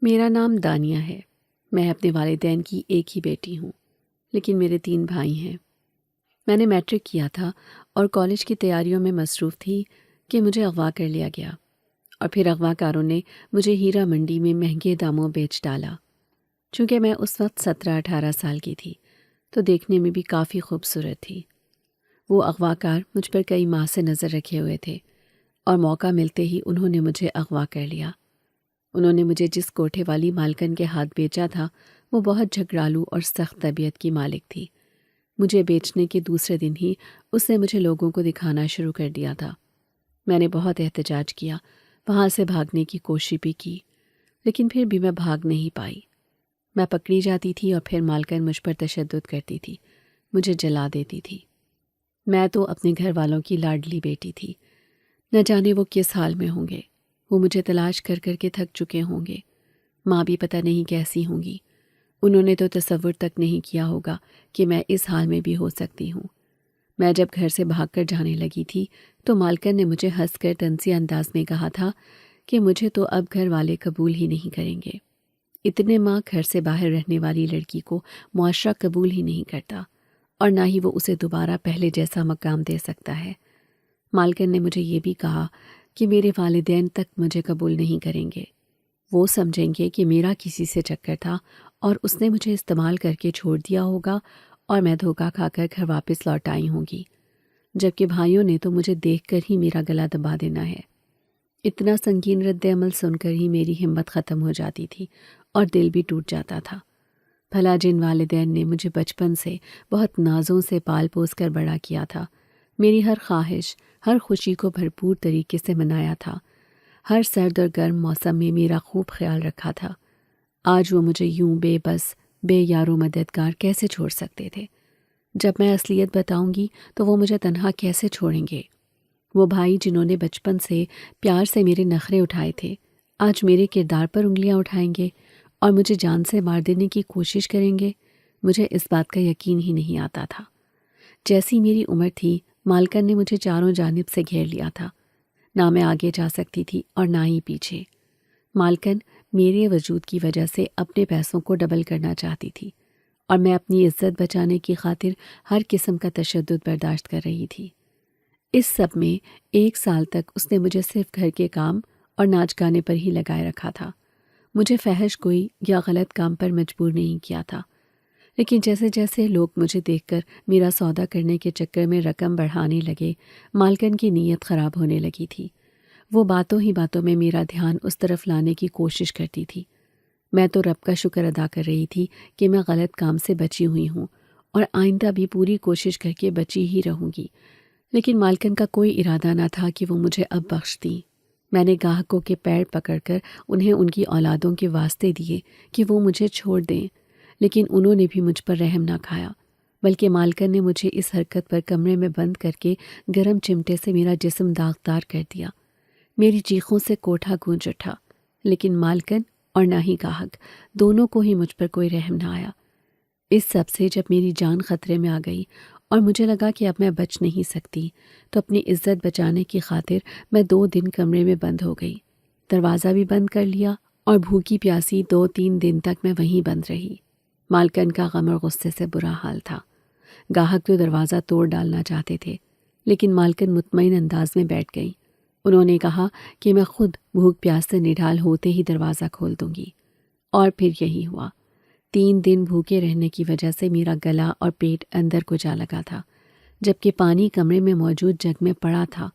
میرا نام دانیہ ہے۔ میں اپنے والدین کی ایک ہی بیٹی ہوں، لیکن میرے 3 بھائی ہیں۔ میں نے میٹرک کیا تھا اور کالج کی تیاریوں میں مصروف تھی کہ مجھے اغوا کر لیا گیا، اور پھر اغوا کاروں نے مجھے ہیرا منڈی میں مہنگے داموں بیچ ڈالا۔ چونکہ میں اس وقت 17-18 سال کی تھی تو دیکھنے میں بھی کافی خوبصورت تھی۔ وہ اغوا کار مجھ پر کئی ماہ سے نظر رکھے ہوئے تھے اور موقع ملتے ہی انہوں نے مجھے اغوا کر لیا۔ انہوں نے مجھے جس کوٹھے والی مالکن کے ہاتھ بیچا تھا وہ بہت جھگڑالو اور سخت طبیعت کی مالک تھی۔ مجھے بیچنے کے دوسرے دن ہی اس نے مجھے لوگوں کو دکھانا شروع کر دیا تھا۔ میں نے بہت احتجاج کیا، وہاں سے بھاگنے کی کوشش بھی کی، لیکن پھر بھی میں بھاگ نہیں پائی۔ میں پکڑی جاتی تھی اور پھر مالکن مجھ پر تشدد کرتی تھی، مجھے جلا دیتی تھی۔ میں تو اپنے گھر والوں کی لاڈلی بیٹی تھی، نہ جانے وہ کس حال میں ہوں گے۔ وہ مجھے تلاش کر کر کے تھک چکے ہوں گے۔ ماں بھی پتہ نہیں کیسی ہوں گی۔ انہوں نے تو تصور تک نہیں کیا ہوگا کہ میں اس حال میں بھی ہو سکتی ہوں۔ میں جب گھر سے بھاگ کر جانے لگی تھی تو مالکن نے مجھے ہنس کر طنزیہ انداز میں کہا تھا کہ مجھے تو اب گھر والے قبول ہی نہیں کریں گے۔ اتنے ماہ گھر سے باہر رہنے والی لڑکی کو معاشرہ قبول ہی نہیں کرتا، اور نہ ہی وہ اسے دوبارہ پہلے جیسا مقام دے سکتا ہے۔ مالکن نے مجھے یہ بھی کہا کہ میرے والدین تک مجھے قبول نہیں کریں گے۔ وہ سمجھیں گے کہ میرا کسی سے چکر تھا اور اس نے مجھے استعمال کر کے چھوڑ دیا ہوگا اور میں دھوکہ کھا کر گھر واپس لوٹ آئی ہوں گی، جبکہ بھائیوں نے تو مجھے دیکھ کر ہی میرا گلا دبا دینا ہے۔ اتنا سنگین رد عمل سن کر ہی میری ہمت ختم ہو جاتی تھی اور دل بھی ٹوٹ جاتا تھا۔ بھلا جن والدین نے مجھے بچپن سے بہت نازوں سے پال پوس کر بڑا کیا تھا، میری ہر خواہش، ہر خوشی کو بھرپور طریقے سے منایا تھا، ہر سرد اور گرم موسم میں میرا خوب خیال رکھا تھا، آج وہ مجھے یوں بے بس، بے یار و مددگار کیسے چھوڑ سکتے تھے؟ جب میں اصلیت بتاؤں گی تو وہ مجھے تنہا کیسے چھوڑیں گے؟ وہ بھائی جنہوں نے بچپن سے پیار سے میرے نخرے اٹھائے تھے، آج میرے کردار پر انگلیاں اٹھائیں گے اور مجھے جان سے مار دینے کی کوشش کریں گے؟ مجھے اس بات کا یقین ہی نہیں آتا تھا۔ جیسی میری عمر تھی، مالکن نے مجھے چاروں جانب سے گھیر لیا تھا۔ نہ میں آگے جا سکتی تھی اور نہ ہی پیچھے۔ مالکن میرے وجود کی وجہ سے اپنے پیسوں کو ڈبل کرنا چاہتی تھی، اور میں اپنی عزت بچانے کی خاطر ہر قسم کا تشدد برداشت کر رہی تھی۔ اس سب میں 1 سال تک اس نے مجھے صرف گھر کے کام اور ناچ گانے پر ہی لگائے رکھا تھا۔ مجھے فحش گوئی یا غلط کام پر مجبور نہیں کیا تھا، لیکن جیسے جیسے لوگ مجھے دیکھ کر میرا سودا کرنے کے چکر میں رقم بڑھانے لگے، مالکن کی نیت خراب ہونے لگی تھی۔ وہ باتوں ہی باتوں میں میرا دھیان اس طرف لانے کی کوشش کرتی تھی۔ میں تو رب کا شکر ادا کر رہی تھی کہ میں غلط کام سے بچی ہوئی ہوں، اور آئندہ بھی پوری کوشش کر کے بچی ہی رہوں گی، لیکن مالکن کا کوئی ارادہ نہ تھا کہ وہ مجھے اب بخش دیں۔ میں نے گاہکوں کے پیر پکڑ کر انہیں ان کی اولادوں کے واسطے دیے کہ وہ مجھے چھوڑ دیں، لیکن انہوں نے بھی مجھ پر رحم نہ کھایا، بلکہ مالکن نے مجھے اس حرکت پر کمرے میں بند کر کے گرم چمٹے سے میرا جسم داغدار کر دیا۔ میری چیخوں سے کوٹھا گونج اٹھا، لیکن مالکن اور نہ ہی گاہک، دونوں کو ہی مجھ پر کوئی رحم نہ آیا۔ اس سب سے جب میری جان خطرے میں آ گئی اور مجھے لگا کہ اب میں بچ نہیں سکتی، تو اپنی عزت بچانے کی خاطر میں 2 دن کمرے میں بند ہو گئی، دروازہ بھی بند کر لیا، اور بھوکی پیاسی 2-3 دن تک میں وہیں بند رہی۔ مالکن کا غم اور غصے سے برا حال تھا۔ گاہک تو دروازہ توڑ ڈالنا چاہتے تھے، لیکن مالکن مطمئن انداز میں بیٹھ گئی۔ انہوں نے کہا کہ میں خود بھوک پیاس سے نڈھال ہوتے ہی دروازہ کھول دوں گی، اور پھر یہی ہوا۔ 3 دن بھوکے رہنے کی وجہ سے میرا گلا اور پیٹ اندر کو جا لگا تھا، جبکہ پانی کمرے میں موجود جگ میں پڑا تھا،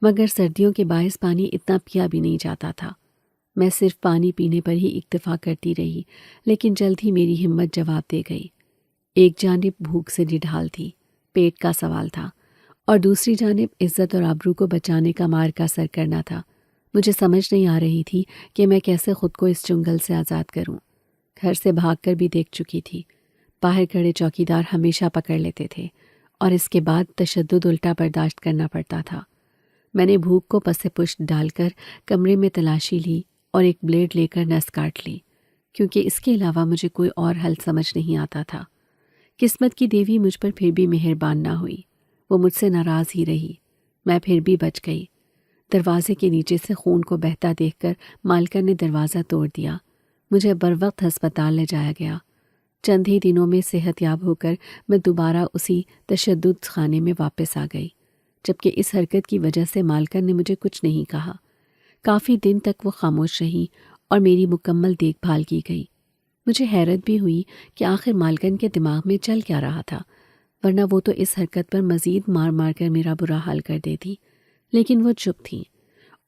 مگر سردیوں کے باعث پانی اتنا پیا بھی نہیں جاتا تھا۔ میں صرف پانی پینے پر ہی اکتفا کرتی رہی، لیکن جلد ہی میری ہمت جواب دے گئی۔ ایک جانب بھوک سے نڈھال تھی، پیٹ کا سوال تھا، اور دوسری جانب عزت اور آبرو کو بچانے کا معرکہ سر کرنا تھا۔ مجھے سمجھ نہیں آ رہی تھی کہ میں کیسے خود کو اس چنگل سے آزاد کروں۔ گھر سے بھاگ کر بھی دیکھ چکی تھی، باہر کھڑے چوکیدار ہمیشہ پکڑ لیتے تھے، اور اس کے بعد تشدد الٹا برداشت کرنا پڑتا تھا۔ میں نے بھوک کو پس پشت ڈال کر کمرے میں تلاشی لی اور ایک بلیڈ لے کر نس کاٹ لی، کیونکہ اس کے علاوہ مجھے کوئی اور حل سمجھ نہیں آتا تھا۔ قسمت کی دیوی مجھ پر پھر بھی مہربان نہ ہوئی، وہ مجھ سے ناراض ہی رہی۔ میں پھر بھی بچ گئی۔ دروازے کے نیچے سے خون کو بہتا دیکھ کر مالکن نے دروازہ توڑ دیا۔ مجھے بروقت ہسپتال لے جایا گیا۔ چند ہی دنوں میں صحت یاب ہو کر میں دوبارہ اسی تشدد خانے میں واپس آ گئی، جبکہ اس حرکت کی وجہ سے مالکن نے مجھے کچھ نہیں کہا۔ کافی دن تک وہ خاموش رہی اور میری مکمل دیکھ بھال کی گئی۔ مجھے حیرت بھی ہوئی کہ آخر مالکن کے دماغ میں چل کیا رہا تھا، ورنہ وہ تو اس حرکت پر مزید مار مار کر میرا برا حال کر دیتی، لیکن وہ چپ تھی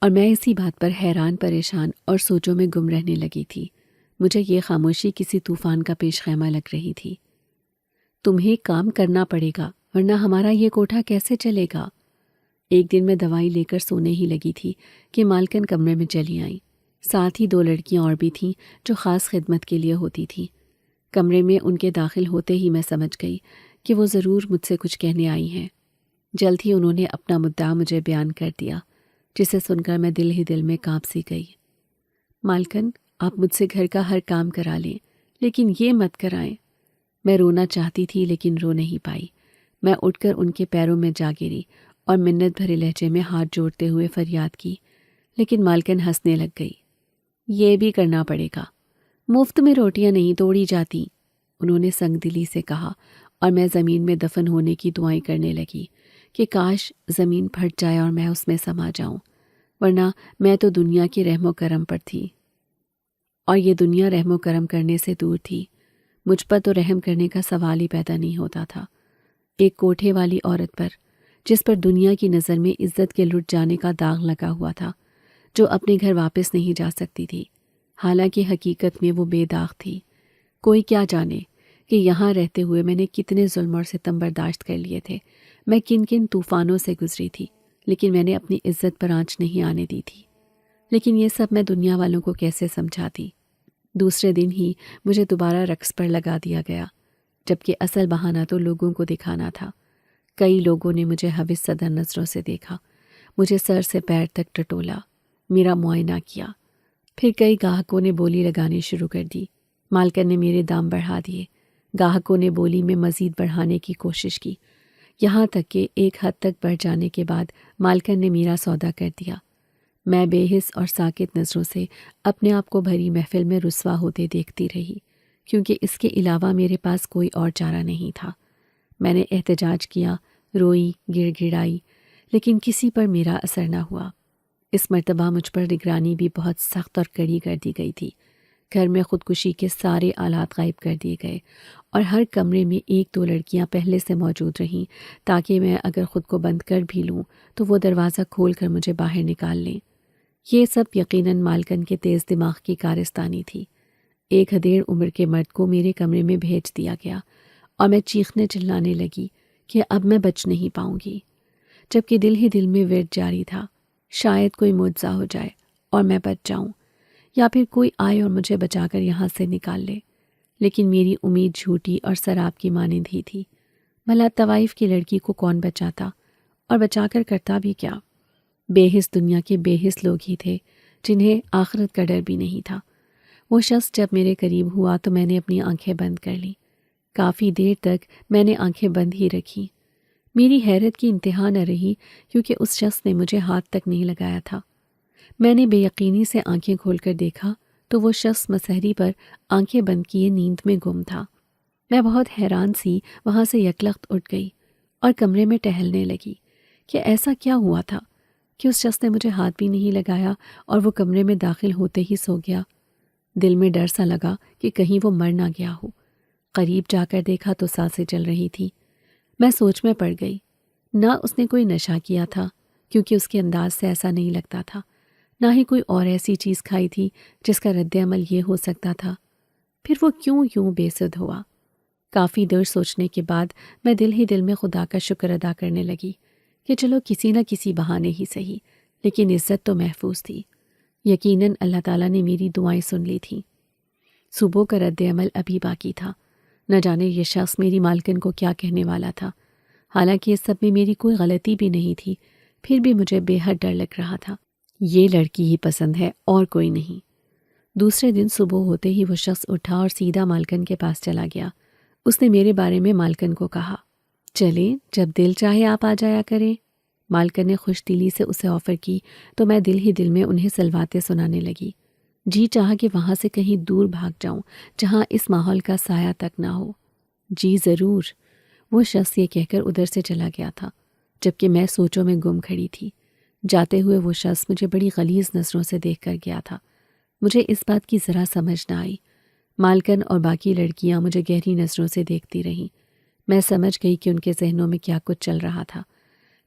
اور میں اسی بات پر حیران پریشان اور سوچوں میں گم رہنے لگی تھی۔ مجھے یہ خاموشی کسی طوفان کا پیش خیمہ لگ رہی تھی۔ تمہیں کام کرنا پڑے گا ورنہ ہمارا یہ کوٹھا کیسے چلے گا؟ ایک دن میں دوائی لے کر سونے ہی لگی تھی کہ مالکن کمرے میں چلی آئیں۔ ساتھ ہی 2 لڑکیاں اور بھی تھیں جو خاص خدمت کے لیے ہوتی تھیں۔ کمرے میں ان کے داخل ہوتے ہی میں سمجھ گئی کہ وہ ضرور مجھ سے کچھ کہنے آئی ہیں۔ جلد ہی انہوں نے اپنا مدعا مجھے بیان کر دیا، جسے سن کر میں دل ہی دل میں کانپ سی گئی۔ مالکن، آپ مجھ سے گھر کا ہر کام کرا لیں، لیکن یہ مت کرائیں۔ میں رونا چاہتی تھی لیکن رو نہیں پائی۔ میں اٹھ کر ان کے پیروں میں جا گری اور منت بھرے لہجے میں ہاتھ جوڑتے ہوئے فریاد کی، لیکن مالکن ہنسنے لگ گئی۔ یہ بھی کرنا پڑے گا، مفت میں روٹیاں نہیں توڑی جاتی، انہوں نے سنگ دلی سے کہا، اور میں زمین میں دفن ہونے کی دعائیں کرنے لگی کہ کاش زمین پھٹ جائے اور میں اس میں سما جاؤں، ورنہ میں تو دنیا کی رحم و کرم پر تھی، اور یہ دنیا رحم و کرم کرنے سے دور تھی۔ مجھ پر تو رحم کرنے کا سوال ہی پیدا نہیں ہوتا تھا۔ ایک کوٹھے والی عورت پر، جس پر دنیا کی نظر میں عزت کے لٹ جانے کا داغ لگا ہوا تھا، جو اپنے گھر واپس نہیں جا سکتی تھی، حالانکہ حقیقت میں وہ بے داغ تھی۔ کوئی کیا جانے کہ یہاں رہتے ہوئے میں نے کتنے ظلم اور ستم برداشت کر لیے تھے، میں کن کن طوفانوں سے گزری تھی، لیکن میں نے اپنی عزت پر آنچ نہیں آنے دی تھی۔ لیکن یہ سب میں دنیا والوں کو کیسے سمجھاتی؟ دوسرے دن ہی مجھے دوبارہ رقص پر لگا دیا گیا، جبکہ اصل بہانہ تو لوگوں کو دکھانا تھا۔ کئی لوگوں نے مجھے حوث صدر نظروں سے دیکھا، مجھے سر سے پیر تک ٹٹولا، میرا معائنہ کیا۔ پھر کئی گاہکوں نے بولی لگانی شروع کر دی۔ مالکن نے میرے دام بڑھا دیے، گاہکوں نے بولی میں مزید بڑھانے کی کوشش کی، یہاں تک کہ ایک حد تک بڑھ جانے کے بعد مالکن نے میرا سودا کر دیا۔ میں بے حس اور ساکت نظروں سے اپنے آپ کو بھری محفل میں رسوا ہوتے دیکھتی رہی، کیونکہ اس کے علاوہ میرے پاس کوئی اور چارہ نہیں تھا۔ میں نے احتجاج کیا، روئی، گڑ گڑائی، لیکن کسی پر میرا اثر نہ ہوا۔ اس مرتبہ مجھ پر نگرانی بھی بہت سخت اور کڑی کر دی گئی تھی۔ گھر میں خودکشی کے سارے آلات غائب کر دیے گئے اور ہر کمرے میں 1-2 لڑکیاں پہلے سے موجود رہیں، تاکہ میں اگر خود کو بند کر بھی لوں تو وہ دروازہ کھول کر مجھے باہر نکال لیں۔ یہ سب یقیناً مالکن کے تیز دماغ کی کارستانی تھی۔ ایک 1.5 عمر کے مرد کو میرے کمرے میں بھیج دیا گیا اور میں چیخنے چلانے لگی کہ اب میں بچ نہیں پاؤں گی، جبکہ دل ہی دل میں ورد جاری تھا، شاید کوئی معجزہ ہو جائے اور میں بچ جاؤں، یا پھر کوئی آئے اور مجھے بچا کر یہاں سے نکال لے۔ لیکن میری امید جھوٹی اور سراب کی مانند ہی تھی۔ بھلا طوائف کی لڑکی کو کون بچاتا، اور بچا کر کرتا بھی کیا؟ بے حس دنیا کے بے حس لوگ ہی تھے جنہیں آخرت کا ڈر بھی نہیں تھا۔ وہ شخص جب میرے قریب ہوا تو میں نے اپنی آنکھیں بند کر لیں۔ کافی دیر تک میں نے آنکھیں بند ہی رکھی۔ میری حیرت کی انتہا نہ رہی، کیونکہ اس شخص نے مجھے ہاتھ تک نہیں لگایا تھا۔ میں نے بے یقینی سے آنکھیں کھول کر دیکھا تو وہ شخص مسہری پر آنکھیں بند کیے نیند میں گم تھا۔ میں بہت حیران سی وہاں سے یکلخت اٹھ گئی اور کمرے میں ٹہلنے لگی کہ ایسا کیا ہوا تھا کہ اس شخص نے مجھے ہاتھ بھی نہیں لگایا اور وہ کمرے میں داخل ہوتے ہی سو گیا۔ دل میں ڈر سا لگا کہ کہیں وہ مر نہ گیا ہو۔ قریب جا کر دیکھا تو سانسیں چل رہی تھی۔ میں سوچ میں پڑ گئی، نہ اس نے کوئی نشہ کیا تھا، کیونکہ اس کے انداز سے ایسا نہیں لگتا تھا، نہ ہی کوئی اور ایسی چیز کھائی تھی جس کا رد عمل یہ ہو سکتا تھا۔ پھر وہ کیوں یوں بے سدھ ہوا؟ کافی دیر سوچنے کے بعد میں دل ہی دل میں خدا کا شکر ادا کرنے لگی کہ چلو کسی نہ کسی بہانے ہی صحیح، لیکن عزت تو محفوظ تھی۔ یقیناً اللہ تعالیٰ نے میری دعائیں سن لی تھیں۔ صبح کا رد عمل ابھی باقی تھا۔ نہ جانے یہ شخص میری مالکن کو کیا کہنے والا تھا۔ حالانکہ اس سب میں میری کوئی غلطی بھی نہیں تھی، پھر بھی مجھے بے حد ڈر لگ رہا تھا۔ یہ لڑکی ہی پسند ہے اور کوئی نہیں۔ دوسرے دن صبح ہوتے ہی وہ شخص اٹھا اور سیدھا مالکن کے پاس چلا گیا۔ اس نے میرے بارے میں مالکن کو کہا، چلیں جب دل چاہے آپ آ جایا کریں۔ مالکن نے خوش دلی سے اسے آفر کی تو میں دل ہی دل میں انہیں سلواتیں سنانے لگی۔ جی چاہا کہ وہاں سے کہیں دور بھاگ جاؤں جہاں اس ماحول کا سایہ تک نہ ہو۔ جی ضرور، وہ شخص یہ کہہ کر ادھر سے چلا گیا تھا، جبکہ میں سوچوں میں گم کھڑی تھی۔ جاتے ہوئے وہ شخص مجھے بڑی غلیظ نظروں سے دیکھ کر گیا تھا۔ مجھے اس بات کی ذرا سمجھ نہ آئی۔ مالکن اور باقی لڑکیاں مجھے گہری نظروں سے دیکھتی رہیں۔ میں سمجھ گئی کہ ان کے ذہنوں میں کیا کچھ چل رہا تھا،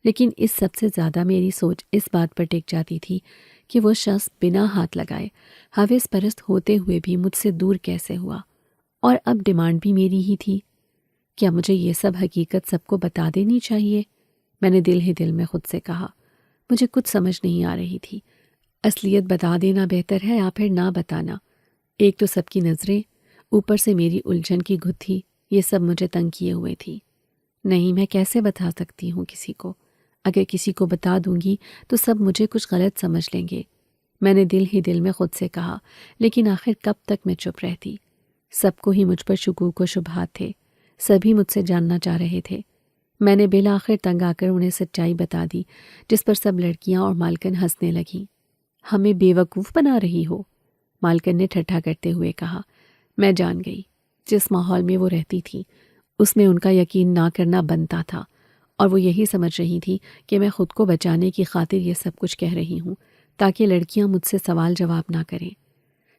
لیکن اس سب سے زیادہ میری سوچ اس بات پر ٹک جاتی تھی کہ وہ شخص بنا ہاتھ لگائے حویس پرست ہوتے ہوئے بھی مجھ سے دور کیسے ہوا، اور اب ڈیمانڈ بھی میری ہی تھی۔ کیا مجھے یہ سب حقیقت سب کو بتا دینی چاہیے؟ میں نے دل ہی دل میں خود سے کہا۔ مجھے کچھ سمجھ نہیں آ رہی تھی۔ اصلیت بتا دینا بہتر ہے یا پھر نہ بتانا؟ ایک تو سب کی نظریں، اوپر سے میری الجھن کی گتھی، یہ سب مجھے تنگ کیے ہوئے تھی۔ نہیں، میں کیسے بتا سکتی ہوں کسی کو؟ اگر کسی کو بتا دوں گی تو سب مجھے کچھ غلط سمجھ لیں گے، میں نے دل ہی دل میں خود سے کہا۔ لیکن آخر کب تک میں چپ رہتی؟ سب کو ہی مجھ پر شکوک و شبہات تھے، سبھی مجھ سے جاننا چاہ رہے تھے۔ میں نے بالآخر تنگ آ کر انہیں سچائی بتا دی، جس پر سب لڑکیاں اور مالکن ہنسنے لگیں۔ ہمیں بے وقوف بنا رہی ہو، مالکن نے ٹھٹھا کرتے ہوئے کہا۔ میں جان گئی، جس ماحول میں وہ رہتی تھی اس میں ان کا یقین نہ کرنا بنتا تھا، اور وہ یہی سمجھ رہی تھی کہ میں خود کو بچانے کی خاطر یہ سب کچھ کہہ رہی ہوں تاکہ لڑکیاں مجھ سے سوال جواب نہ کریں۔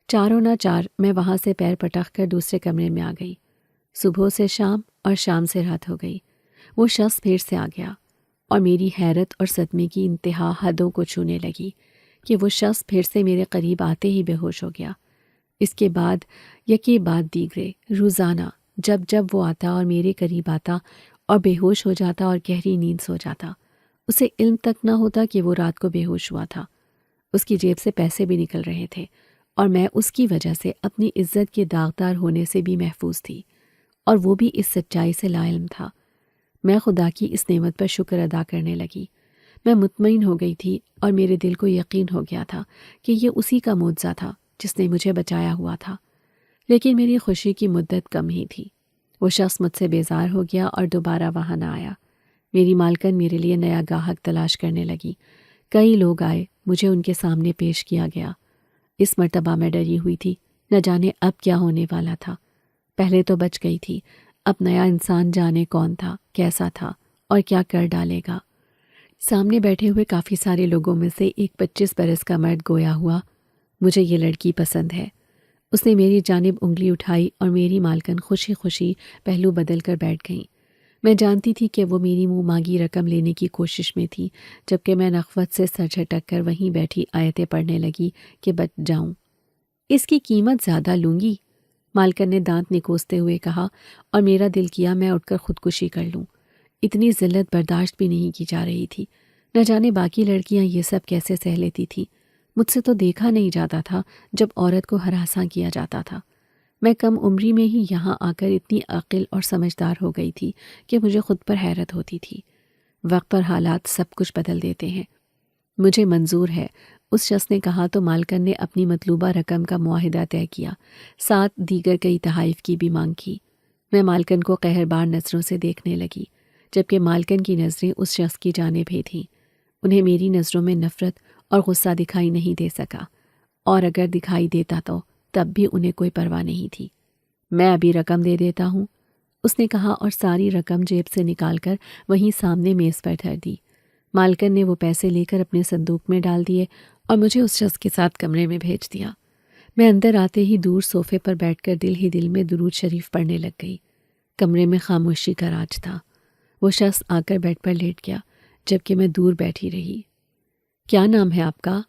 چاروں نہ چار میں وہاں سے پیر پٹک کر دوسرے کمرے میں آ گئی۔ صبح سے شام اور شام سے رات ہو گئی۔ وہ شخص پھر سے آ گیا، اور میری حیرت اور صدمے کی انتہا حدوں کو چھونے لگی کہ وہ شخص پھر سے میرے قریب آتے ہی بے ہوش ہو گیا۔ اس کے بعد یکے بعد دیگرے روزانہ جب جب وہ آتا اور میرے قریب آتا اور بے ہوش ہو جاتا اور گہری نیند سو جاتا، اسے علم تک نہ ہوتا کہ وہ رات کو بے ہوش ہوا تھا۔ اس کی جیب سے پیسے بھی نکل رہے تھے، اور میں اس کی وجہ سے اپنی عزت کے داغدار ہونے سے بھی محفوظ تھی، اور وہ بھی اس سچائی سے لا علم تھا۔ میں خدا کی اس نعمت پر شکر ادا کرنے لگی۔ میں مطمئن ہو گئی تھی اور میرے دل کو یقین ہو گیا تھا کہ یہ اسی کا معجزہ تھا جس نے مجھے بچایا ہوا تھا۔ لیکن میری خوشی کی مدت کم ہی تھی۔ وہ شخص مجھ سے بیزار ہو گیا اور دوبارہ وہاں نہ آیا۔ میری مالکن میرے لیے نیا گاہک تلاش کرنے لگی۔ کئی لوگ آئے، مجھے ان کے سامنے پیش کیا گیا۔ اس مرتبہ میں ڈری ہوئی تھی، نہ جانے اب کیا ہونے والا تھا۔ پہلے تو بچ گئی تھی، اب نیا انسان جانے کون تھا، کیسا تھا اور کیا کر ڈالے گا۔ سامنے بیٹھے ہوئے کافی سارے لوگوں میں سے ایک 25 برس کا مرد گویا ہوا، مجھے یہ لڑکی پسند ہے۔ اس نے میری جانب انگلی اٹھائی اور میری مالکن خوشی خوشی پہلو بدل کر بیٹھ گئیں۔ میں جانتی تھی کہ وہ میری منہ مانگی رقم لینے کی کوشش میں تھی، جبکہ میں نخوت سے سر جھٹک کر وہیں بیٹھی آیتیں پڑھنے لگی کہ بچ جاؤں۔ اس کی قیمت زیادہ لوں گی، مالکن نے دانت نکوستے ہوئے کہا، اور میرا دل کیا میں اٹھ کر خودکشی کر لوں۔ اتنی ذلت برداشت بھی نہیں کی جا رہی تھی۔ نہ جانے باقی لڑکیاں یہ سب کیسے سہ لیتی تھی۔ مجھ سے تو دیکھا نہیں جاتا تھا جب عورت کو ہراساں کیا جاتا تھا۔ میں کم عمری میں ہی یہاں آ کر اتنی عاقل اور سمجھدار ہو گئی تھی کہ مجھے خود پر حیرت ہوتی تھی۔ وقت پر حالات سب کچھ بدل دیتے ہیں۔ مجھے منظور ہے، اس شخص نے کہا تو مالکن نے اپنی مطلوبہ رقم کا معاہدہ طے کیا، ساتھ دیگر کئی تحائف کی بھی مانگ کی۔ میں مالکن کو قہربار نظروں سے دیکھنے لگی، جبکہ مالکن کی نظریں اس شخص کی جانب ہی تھیں۔ انہیں میری نظروں میں نفرت اور غصہ دکھائی نہیں دے سکا، اور اگر دکھائی دیتا تو تب بھی انہیں کوئی پرواہ نہیں تھی۔ میں ابھی رقم دے دیتا ہوں، اس نے کہا، اور ساری رقم جیب سے نکال کر وہیں سامنے میز پر دھر دی۔ مالکن نے وہ پیسے لے کر اپنے صندوق میں ڈال دیے اور مجھے اس شخص کے ساتھ کمرے میں بھیج دیا۔ میں اندر آتے ہی دور صوفے پر بیٹھ کر دل ہی دل میں درود شریف پڑھنے لگ گئی۔ کمرے میں خاموشی کا راج تھا۔ وہ شخص آ کر بیڈ پر لیٹ گیا، جبکہ میں دور بیٹھی رہی۔ کیا نام ہے آپ کا؟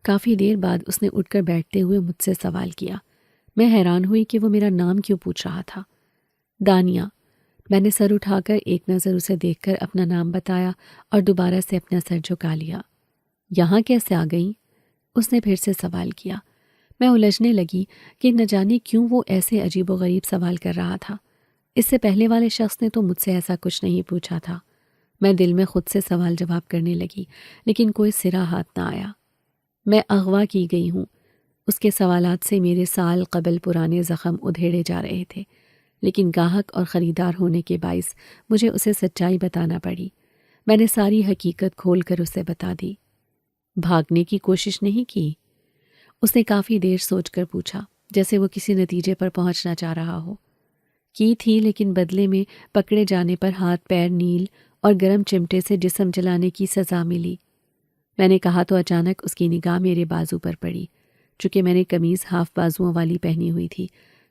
کافی دیر بعد اس نے اٹھ کر بیٹھتے ہوئے مجھ سے سوال کیا۔ میں حیران ہوئی کہ وہ میرا نام کیوں پوچھ رہا تھا۔ دانیہ، میں نے سر اٹھا کر ایک نظر اسے دیکھ کر اپنا نام بتایا اور دوبارہ سے اپنا سر جھکا لیا۔ یہاں کیسے آ گئیں؟ اس نے پھر سے سوال کیا۔ میں الجھنے لگی کہ نہ جانے کیوں وہ ایسے عجیب و غریب سوال کر رہا تھا۔ اس سے پہلے والے شخص نے تو مجھ سے ایسا کچھ نہیں پوچھا تھا۔ میں دل میں خود سے سوال جواب کرنے لگی، لیکن کوئی سرا ہاتھ نہ آیا۔ میں اغوا کی گئی ہوں۔ اس کے سوالات سے میرے سال قبل پرانے زخم ادھیڑے جا رہے تھے، لیکن گاہک اور خریدار ہونے کے باعث مجھے اسے سچائی بتانا پڑی۔ میں نے ساری حقیقت کھول کر اسے بتا دی۔ بھاگنے کی کوشش نہیں کی؟ اس نے کافی دیر سوچ کر پوچھا، جیسے وہ کسی نتیجے پر پہنچنا چاہ رہا ہو۔ کی تھی، لیکن بدلے میں پکڑے جانے پر ہاتھ پیر نیل اور گرم چمٹے سے جسم جلانے کی سزا ملی۔ میں نے کہا تو اچانک اس کی نگاہ میرے بازو پر پڑی۔ چونکہ میں نے قمیض ہاف بازوؤں والی پہنی ہوئی تھی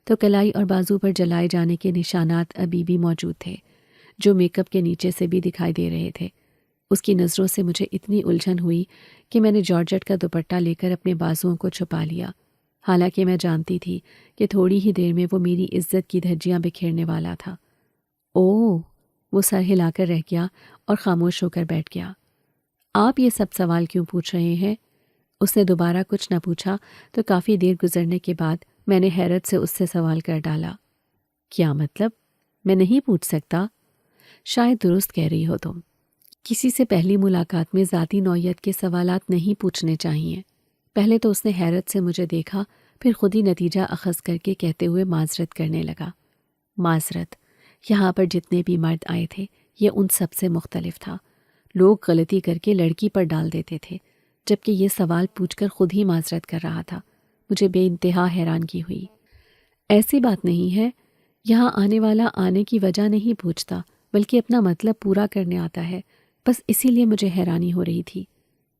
تو کلائی اور بازو پر جلائے جانے کے نشانات ابھی بھی موجود تھے، جو میک اپ کے نیچے سے بھی دکھائی دے رہے تھے۔ اس کی نظروں سے مجھے اتنی الجھن ہوئی کہ میں نے جارجٹ کا دوپٹہ لے کر اپنے بازوؤں کو چھپا لیا، حالانکہ میں جانتی تھی کہ تھوڑی ہی دیر میں وہ میری عزت کی دھجیاں بکھیرنے والا تھا۔ اوہ! وہ سر ہلا کر رہ گیا اور خاموش ہو کر بیٹھ گیا۔ آپ یہ سب سوال کیوں پوچھ رہے ہیں؟ اس نے دوبارہ کچھ نہ پوچھا تو کافی دیر گزرنے کے بعد میں نے حیرت سے اس سے سوال کر ڈالا، کیا مطلب؟ میں نہیں پوچھ سکتا؟ شاید درست کہہ رہی ہو تم۔ کسی سے پہلی ملاقات میں ذاتی نوعیت کے سوالات نہیں پوچھنے چاہیے۔ پہلے تو اس نے حیرت سے مجھے دیکھا، پھر خود ہی نتیجہ اخذ کر کے کہتے ہوئے معذرت کرنے لگا۔ معذرت؟ یہاں پر جتنے بھی مرد آئے تھے یہ ان سب سے مختلف تھا۔ لوگ غلطی کر کے لڑکی پر ڈال دیتے تھے، جبکہ یہ سوال پوچھ کر خود ہی معذرت کر رہا تھا۔ مجھے بے انتہا حیرانگی ہوئی۔ ایسی بات نہیں ہے، یہاں آنے والا آنے کی وجہ نہیں پوچھتا، بلکہ اپنا مطلب پورا کرنے آتا ہے، بس اسی لیے مجھے حیرانی ہو رہی تھی۔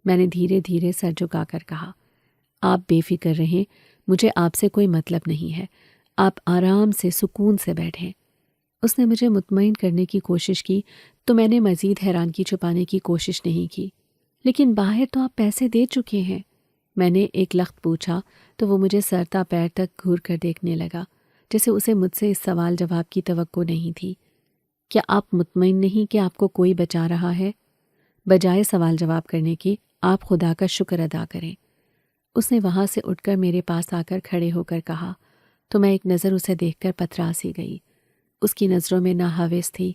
میں نے دھیرے دھیرے سر جھکا کر کہا، آپ بے فکر رہیں، مجھے آپ سے کوئی مطلب نہیں ہے، آپ آرام سے سکون سے بیٹھیں۔ اس نے مجھے مطمئن کرنے کی کوشش کی تو میں نے مزید حیرانگی چھپانے کی کوشش نہیں کی۔ لیکن باہر تو آپ پیسے دے چکے ہیں۔ میں نے ایک لخت پوچھا تو وہ مجھے سر تا پیر تک گھور کر دیکھنے لگا، جیسے اسے مجھ سے اس سوال جواب کی توقع نہیں تھی۔ کیا آپ مطمئن نہیں کہ آپ کو کوئی بچا رہا ہے؟ بجائے سوال جواب کرنے کے آپ خدا کا شکر ادا کریں۔ اس نے وہاں سے اٹھ کر میرے پاس آ کر کھڑے ہو کر کہا تو میں ایک نظر اسے دیکھ کر پتھرا سی گئی۔ اس کی نظروں میں نہ ہوس تھی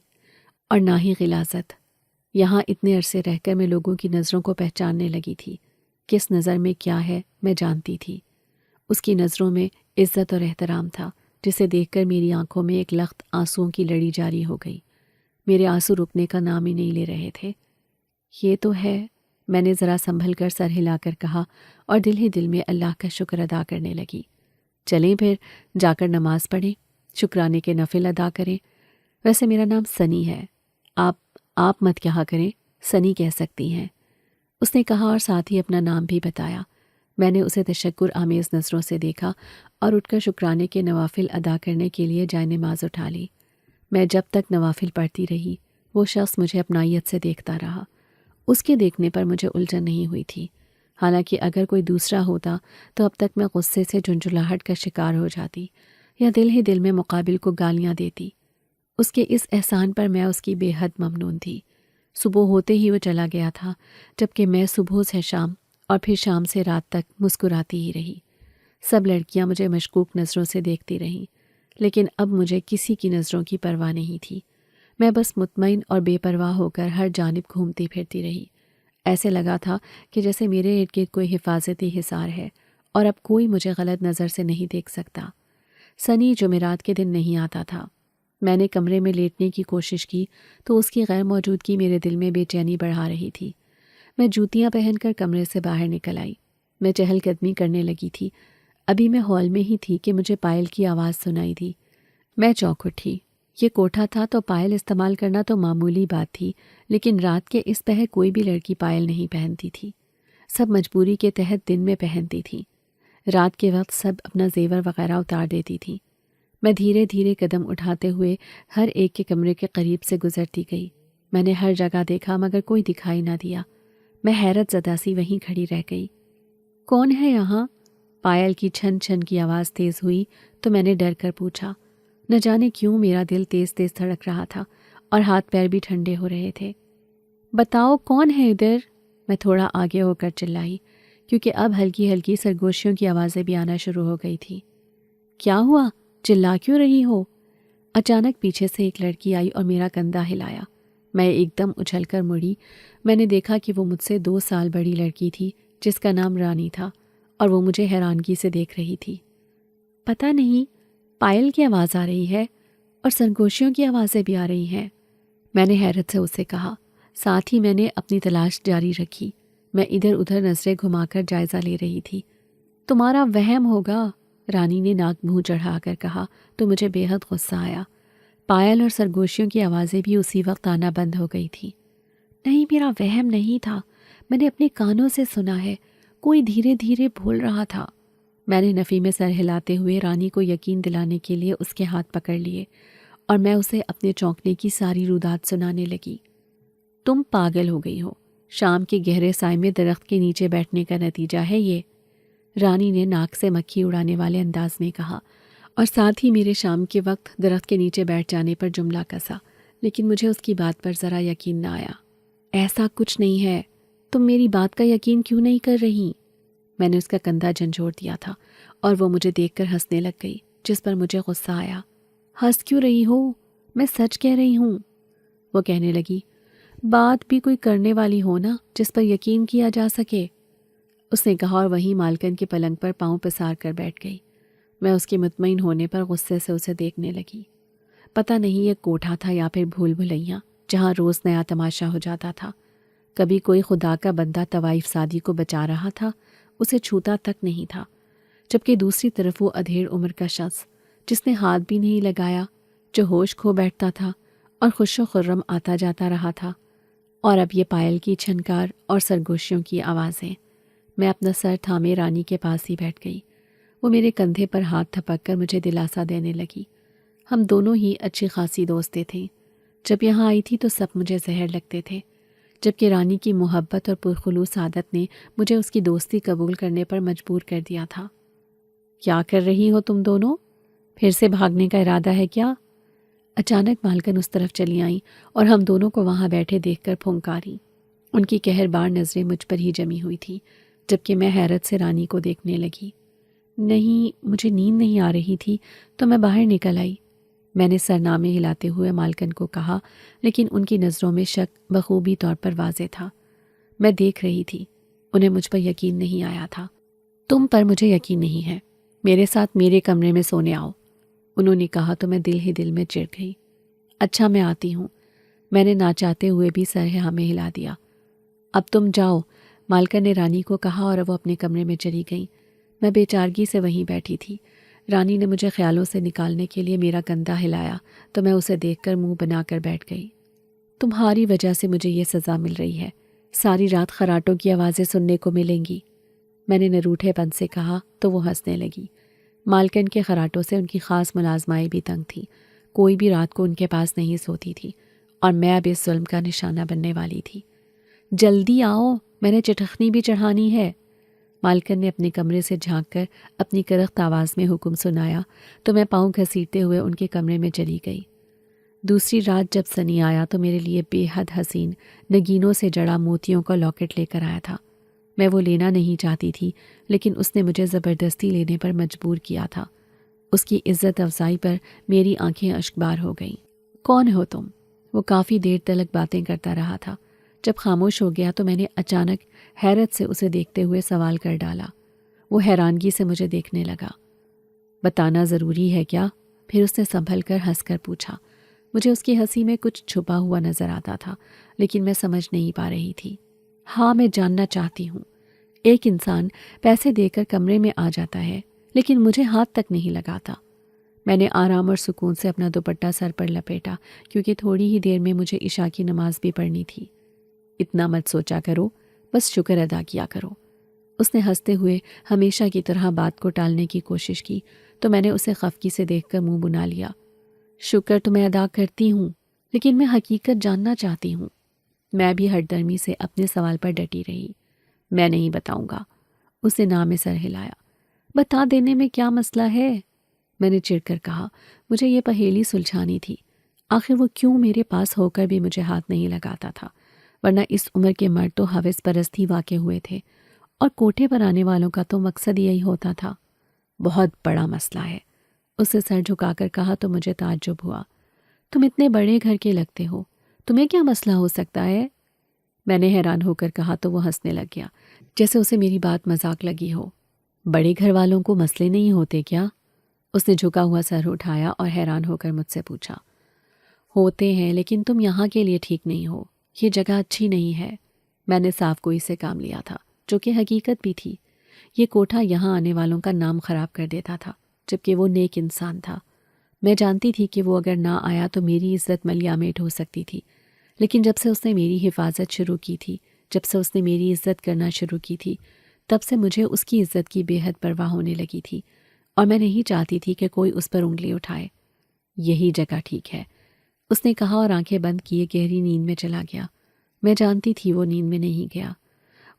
اور نہ ہی غلاظت۔ یہاں اتنے عرصے رہ کر میں لوگوں کی نظروں کو پہچاننے لگی تھی۔ کس نظر میں کیا ہے میں جانتی تھی۔ اس کی نظروں میں عزت اور احترام تھا، جسے دیکھ کر میری آنکھوں میں ایک لخت آنسوؤں کی لڑی جاری ہو گئی۔ میرے آنسو رکنے کا نام ہی نہیں لے رہے تھے۔ یہ تو ہے، میں نے ذرا سنبھل کر سر ہلا کر کہا اور دل ہی دل میں اللہ کا شکر ادا کرنے لگی۔ چلیں پھر جا کر نماز پڑھیں، شکرانے کے نفل ادا کریں۔ ویسے میرا نام سنی ہے، آپ مت کہا کریں، سنی کہہ سکتی ہیں، اس نے کہا اور ساتھ ہی اپنا نام بھی بتایا۔ میں نے اسے تشکر آمیز نظروں سے دیکھا اور اٹھ کر شکرانے کے نوافل ادا کرنے کے لیے جائے نماز اٹھا لی۔ میں جب تک نوافل پڑھتی رہی وہ شخص مجھے اپنائیت سے دیکھتا رہا۔ اس کے دیکھنے پر مجھے الجھن نہیں ہوئی تھی، حالانکہ اگر کوئی دوسرا ہوتا تو اب تک میں غصے سے جھنجھلاہٹ کا شکار ہو جاتی یا دل ہی دل میں مقابل کو گالیاں دیتی۔ اس کے اس احسان پر میں اس کی بے حد ممنون تھی۔ صبح ہوتے ہی وہ چلا گیا تھا، جبکہ میں صبح سے شام اور پھر شام سے رات تک مسکراتی ہی رہی۔ سب لڑکیاں مجھے مشکوک نظروں سے دیکھتی رہیں، لیکن اب مجھے کسی کی نظروں کی پرواہ نہیں تھی۔ میں بس مطمئن اور بے پرواہ ہو کر ہر جانب گھومتی پھرتی رہی۔ ایسے لگا تھا کہ جیسے میرے ارد گرد کوئی حفاظتی حصار ہے اور اب کوئی مجھے غلط نظر سے نہیں دیکھ سکتا۔ سنی جمعرات کے دن نہیں آتا تھا۔ میں نے کمرے میں لیٹنے کی کوشش کی تو اس کی غیر موجودگی میرے دل میں بے چینی بڑھا رہی تھی۔ میں جوتیاں پہن کر کمرے سے باہر نکل آئی۔ میں چہل قدمی کرنے لگی تھی۔ ابھی میں ہال میں ہی تھی کہ مجھے پائل کی آواز سنائی دی۔ میں چونک اٹھی۔ یہ کوٹھا تھا تو پائل استعمال کرنا تو معمولی بات تھی، لیکن رات کے اس پہر کوئی بھی لڑکی پائل نہیں پہنتی تھی۔ سب مجبوری کے تحت دن میں پہنتی تھی۔ رات کے وقت سب اپنا زیور وغیرہ اتار دیتی تھی۔ میں دھیرے دھیرے قدم اٹھاتے ہوئے ہر ایک کے کمرے کے قریب سے گزرتی گئی۔ میں نے ہر جگہ دیکھا مگر کوئی دکھائی نہ دیا۔ میں حیرت زدہ سی وہیں کھڑی رہ گئی۔ کون ہے یہاں؟ پائل کی چھن چھن کی آواز تیز ہوئی تو میں نے ڈر کر پوچھا۔ نہ جانے کیوں میرا دل تیز تیز دھڑک رہا تھا اور ہاتھ پیر بھی ٹھنڈے ہو رہے تھے۔ بتاؤ کون ہے ادھر؟ میں تھوڑا آگے ہو کر چلائی، کیونکہ اب ہلکی ہلکی سرگوشیوں کی آوازیں بھی آنا شروع ہو گئی تھی۔ کیا ہوا؟ چلا کیوں رہی ہو؟ اچانک پیچھے سے ایک لڑکی آئی اور میرا کندھا ہلایا۔ میں ایک دم اچھل کر مڑی۔ میں نے دیکھا کہ وہ مجھ سے 2 سال بڑی لڑکی تھی جس کا نام رانی تھا، اور وہ مجھے حیرانگی سے دیکھ رہی تھی۔ پتہ نہیں، پائل کی آواز آ رہی ہے اور سرگوشیوں کی آوازیں بھی آ رہی ہیں، میں نے حیرت سے اسے کہا۔ ساتھ ہی میں نے اپنی تلاش جاری رکھی۔ میں ادھر ادھر نظریں گھما کر جائزہ لے رہی تھی۔ تمہارا وہم ہوگا، رانی نے ناک منہ چڑھا کر کہا تو مجھے بے حد غصہ آیا۔ پائل اور سرگوشیوں کی آوازیں بھی اسی وقت آنا بند ہو گئی تھیں۔ نہیں، میرا وہم نہیں تھا، میں نے اپنے کانوں سے سنا ہے، کوئی دھیرے دھیرے بول رہا تھا۔ میں نے نفی میں سر ہلاتے ہوئے رانی کو یقین دلانے کے لیے اس کے ہاتھ پکڑ لیے اور میں اسے اپنے چونکنے کی ساری رودات سنانے لگی۔ تم پاگل ہو گئی ہو، شام کے گہرے سائے میں درخت کے نیچے بیٹھنے کا نتیجہ ہے یہ، رانی نے ناک سے مکھی اڑانے والے انداز میں کہا اور ساتھ ہی میرے شام کے وقت درخت کے نیچے بیٹھ جانے پر جملہ کسا، لیکن مجھے اس کی بات پر ذرا یقین نہ آیا۔ ایسا کچھ نہیں ہے، تم میری بات کا یقین کیوں نہیں کر رہی؟ میں نے اس کا کندھا جھنجھوڑ دیا تھا اور وہ مجھے دیکھ کر ہنسنے لگ گئی، جس پر مجھے غصہ آیا۔ ہنس کیوں رہی ہو؟ میں سچ کہہ رہی ہوں، وہ کہنے لگی۔ بات بھی کوئی کرنے والی ہو نا جس پر یقین کیا جا سکے، اس نے کہا اور وہیں مالکن کے پلنگ پر پاؤں پسار کر بیٹھ گئی۔ میں اس کے مطمئن ہونے پر غصے سے اسے دیکھنے لگی۔ پتہ نہیں یہ کوٹھا تھا یا پھر بھول بھلیاں جہاں روز نیا تماشا ہو جاتا تھا۔ کبھی کوئی خدا کا بندہ طوائف سادی کو بچا رہا تھا، اسے چھوتا تک نہیں تھا، جبکہ دوسری طرف وہ ادھیڑ عمر کا شخص جس نے ہاتھ بھی نہیں لگایا، جو ہوش کھو بیٹھتا تھا اور خوش و خرم آتا جاتا رہا تھا۔ اور اب یہ پائل کی چھنکار اور سرگوشیوں کی آوازیں۔ میں اپنا سر تھامے رانی کے پاس ہی بیٹھ گئی۔ وہ میرے کندھے پر ہاتھ تھپک کر مجھے دلاسا دینے لگی۔ ہم دونوں ہی اچھی خاصی دوستیں تھیں۔ جب یہاں آئی تھی تو سب مجھے زہر لگتے تھے، جبکہ رانی کی محبت اور پرخلوص عادت نے مجھے اس کی دوستی قبول کرنے پر مجبور کر دیا تھا۔ کیا کر رہی ہو تم دونوں؟ پھر سے بھاگنے کا ارادہ ہے کیا؟ اچانک مالکن اس طرف چلی آئیں اور ہم دونوں کو وہاں بیٹھے دیکھ کر پھونکاری۔ ان کی قہر بار نظریں مجھ پر ہی جمی ہوئی تھیں، جبکہ میں حیرت سے رانی کو دیکھنے لگی۔ نہیں، مجھے نیند نہیں آ رہی تھی تو میں باہر نکل آئی، میں نے سرنامے ہلاتے ہوئے مالکن کو کہا، لیکن ان کی نظروں میں شک بخوبی طور پر واضح تھا۔ میں دیکھ رہی تھی، انہیں مجھ پر یقین نہیں آیا تھا۔ تم پر مجھے یقین نہیں ہے، میرے ساتھ میرے کمرے میں سونے آؤ، انہوں نے کہا تو میں دل ہی دل میں چڑ گئی۔ اچھا، میں آتی ہوں، میں نے ناچاہتے ہوئے بھی سر ہاں میں ہلا دیا۔ اب تم جاؤ، مالکن نے رانی کو کہا اور وہ اپنے کمرے میں چلی گئیں۔ میں بے چارگی سے وہیں بیٹھی تھی۔ رانی نے مجھے خیالوں سے نکالنے کے لیے میرا کندھا ہلایا تو میں اسے دیکھ کر منہ بنا کر بیٹھ گئی۔ تمہاری وجہ سے مجھے یہ سزا مل رہی ہے، ساری رات خراٹوں کی آوازیں سننے کو ملیں گی، میں نے نروٹھے پن سے کہا تو وہ ہنسنے لگی۔ مالکن کے خراٹوں سے ان کی خاص ملازمائیں بھی تنگ تھیں، کوئی بھی رات کو ان کے پاس نہیں سوتی تھی اور میں اب اس ظلم کا نشانہ بننے والی تھی۔ جلدی آؤ، میں نے چٹخنی بھی چڑھانی ہے، مالکن نے اپنے کمرے سے جھانک کر اپنی کرخت آواز میں حکم سنایا تو میں پاؤں گھسیٹتے ہوئے ان کے کمرے میں چلی گئی۔ دوسری رات جب سنی آیا تو میرے لیے بے حد حسین نگینوں سے جڑا موتیوں کا لاکٹ لے کر آیا تھا۔ میں وہ لینا نہیں چاہتی تھی، لیکن اس نے مجھے زبردستی لینے پر مجبور کیا تھا۔ اس کی عزت افزائی پر میری آنکھیں اشکبار ہو گئیں۔ کون ہو تم؟ وہ کافی دیر تلک باتیں کرتا رہا تھا۔ جب خاموش ہو گیا تو میں نے اچانک حیرت سے اسے دیکھتے ہوئے سوال کر ڈالا۔ وہ حیرانگی سے مجھے دیکھنے لگا۔ بتانا ضروری ہے کیا؟ پھر اس نے سنبھل کر ہنس کر پوچھا۔ مجھے اس کی ہنسی میں کچھ چھپا ہوا نظر آتا تھا، لیکن میں سمجھ نہیں پا رہی تھی۔ ہاں، میں جاننا چاہتی ہوں۔ ایک انسان پیسے دے کر کمرے میں آ جاتا ہے، لیکن مجھے ہاتھ تک نہیں لگاتا۔ میں نے آرام اور سکون سے اپنا دوپٹہ سر پر لپیٹا، کیونکہ تھوڑی ہی دیر میں مجھے عشاء کی نماز بھی پڑھنی تھی۔ اتنا مت سوچا کرو، بس شکر ادا کیا کرو۔ اس نے ہنستے ہوئے ہمیشہ کی طرح بات کو ٹالنے کی کوشش کی تو میں نے اسے خفگی سے دیکھ کر منہ بنا لیا۔ شکر تو میں ادا کرتی ہوں، لیکن میں حقیقت جاننا چاہتی ہوں۔ میں بھی ہٹ درمی سے اپنے سوال پر ڈٹی رہی۔ میں نہیں بتاؤں گا، اسے نہ میں سر ہلایا۔ بتا دینے میں کیا مسئلہ ہے؟ میں نے چڑھ کر کہا۔ مجھے یہ پہیلی سلجھانی تھی، آخر وہ کیوں میرے پاس ہو کر بھی مجھے ہاتھ نہیں لگاتا تھا، ورنہ اس عمر کے مرد تو ہوس پرست ہی واقع ہوئے تھے، اور کوٹھے پر آنے والوں کا تو مقصد یہی ہوتا تھا۔ بہت بڑا مسئلہ ہے، اسے سر جھکا کر کہا تو مجھے تعجب ہوا۔ تم اتنے بڑے گھر کے لگتے ہو، تمہیں کیا مسئلہ ہو سکتا ہے؟ میں نے حیران ہو کر کہا تو وہ ہنسنے لگ گیا، جیسے اسے میری بات مذاق لگی ہو۔ بڑے گھر والوں کو مسئلے نہیں ہوتے کیا؟ اس نے جھکا ہوا سر اٹھایا اور حیران ہو کر مجھ سے پوچھا۔ ہوتے ہیں، لیکن تم یہاں کے لیے ٹھیک نہیں ہو، یہ جگہ اچھی نہیں ہے۔ میں نے صاف گوئی سے کام لیا تھا، جو کہ حقیقت بھی تھی۔ یہ کوٹھا یہاں آنے والوں کا نام خراب کر دیتا تھا، جبکہ وہ نیک انسان تھا۔ میں جانتی تھی کہ وہ اگر نہ آیا تو میری عزت ملیامت ہو سکتی تھی، لیکن جب سے اس نے میری حفاظت شروع کی تھی، جب سے اس نے میری عزت کرنا شروع کی تھی، تب سے مجھے اس کی عزت کی بے حد پرواہ ہونے لگی تھی، اور میں نہیں چاہتی تھی کہ کوئی اس پر انگلی اٹھائے۔ یہی جگہ ٹھیک ہے، اس نے کہا اور آنکھیں بند کیے گہری نیند میں چلا گیا۔ میں جانتی تھی وہ نیند میں نہیں گیا،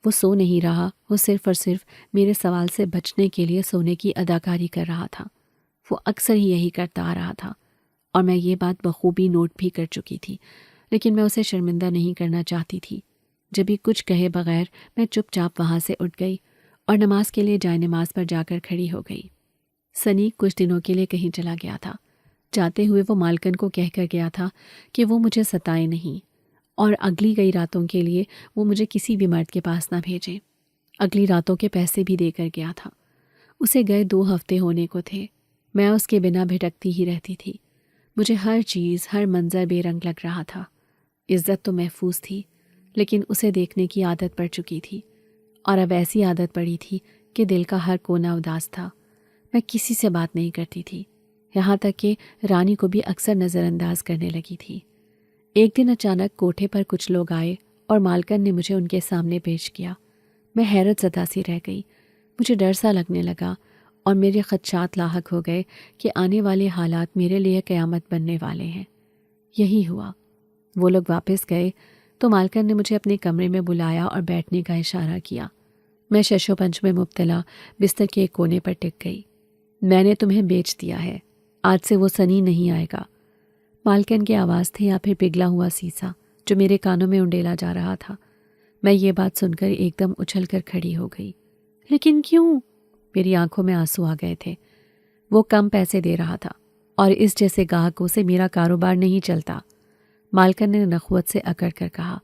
وہ سو نہیں رہا، وہ صرف اور صرف میرے سوال سے بچنے کے لیے سونے کی اداکاری کر رہا تھا۔ وہ اکثر ہی یہی کرتا آ رہا تھا، اور میں یہ بات بخوبی نوٹ بھی کر چکی تھی، لیکن میں اسے شرمندہ نہیں کرنا چاہتی تھی۔ جب بھی کچھ کہے بغیر میں چپ چاپ وہاں سے اٹھ گئی اور نماز کے لیے جائے نماز پر جا کر کھڑی ہو گئی۔ سنی کچھ دنوں کے لیے کہیں چلا گیا تھا۔ جاتے ہوئے وہ مالکن کو کہہ کر گیا تھا کہ وہ مجھے ستائے نہیں، اور اگلی کئی راتوں کے لیے وہ مجھے کسی بھی مرد کے پاس نہ بھیجے۔ اگلی راتوں کے پیسے بھی دے کر گیا تھا۔ اسے گئے 2 ہفتے ہونے کو تھے۔ میں اس کے بنا بھٹکتی ہی رہتی تھی۔ مجھے ہر چیز، ہر منظر بے رنگ لگ رہا تھا۔ عزت تو محفوظ تھی، لیکن اسے دیکھنے کی عادت پڑ چکی تھی، اور اب ایسی عادت پڑی تھی کہ دل کا ہر کونا اداس تھا۔ میں کسی سے بات نہیں کرتی تھی، یہاں تک کہ رانی کو بھی اکثر نظر انداز کرنے لگی تھی۔ ایک دن اچانک کوٹھے پر کچھ لوگ آئے اور مالکن نے مجھے ان کے سامنے پیش کیا۔ میں حیرت زدہ سی رہ گئی۔ مجھے ڈر سا لگنے لگا، اور میرے خدشات لاحق ہو گئے کہ آنے والے حالات میرے لیے قیامت بننے والے ہیں۔ یہی ہوا۔ وہ لوگ واپس گئے تو مالکن نے مجھے اپنے کمرے میں بلایا اور بیٹھنے کا اشارہ کیا۔ میں شش و پنج میں مبتلا بستر کے ایک کونے پر ٹک گئی۔ میں نے تمہیں بیچ دیا ہے، آج سے وہ سنی نہیں آئے گا۔ مالکن کی آواز تھی یا پھر پگھلا ہوا سیسا جو میرے کانوں میں انڈیلا جا رہا تھا۔ میں یہ بات سن کر ایک دم اچھل کر کھڑی ہو گئی۔ لیکن کیوں؟ میری آنکھوں میں آنسو آ گئے تھے۔ وہ کم پیسے دے رہا تھا، اور اس جیسے گاہکوں سے میرا کاروبار نہیں چلتا۔ مالکن نے نخوت سے اکڑ کر کہا۔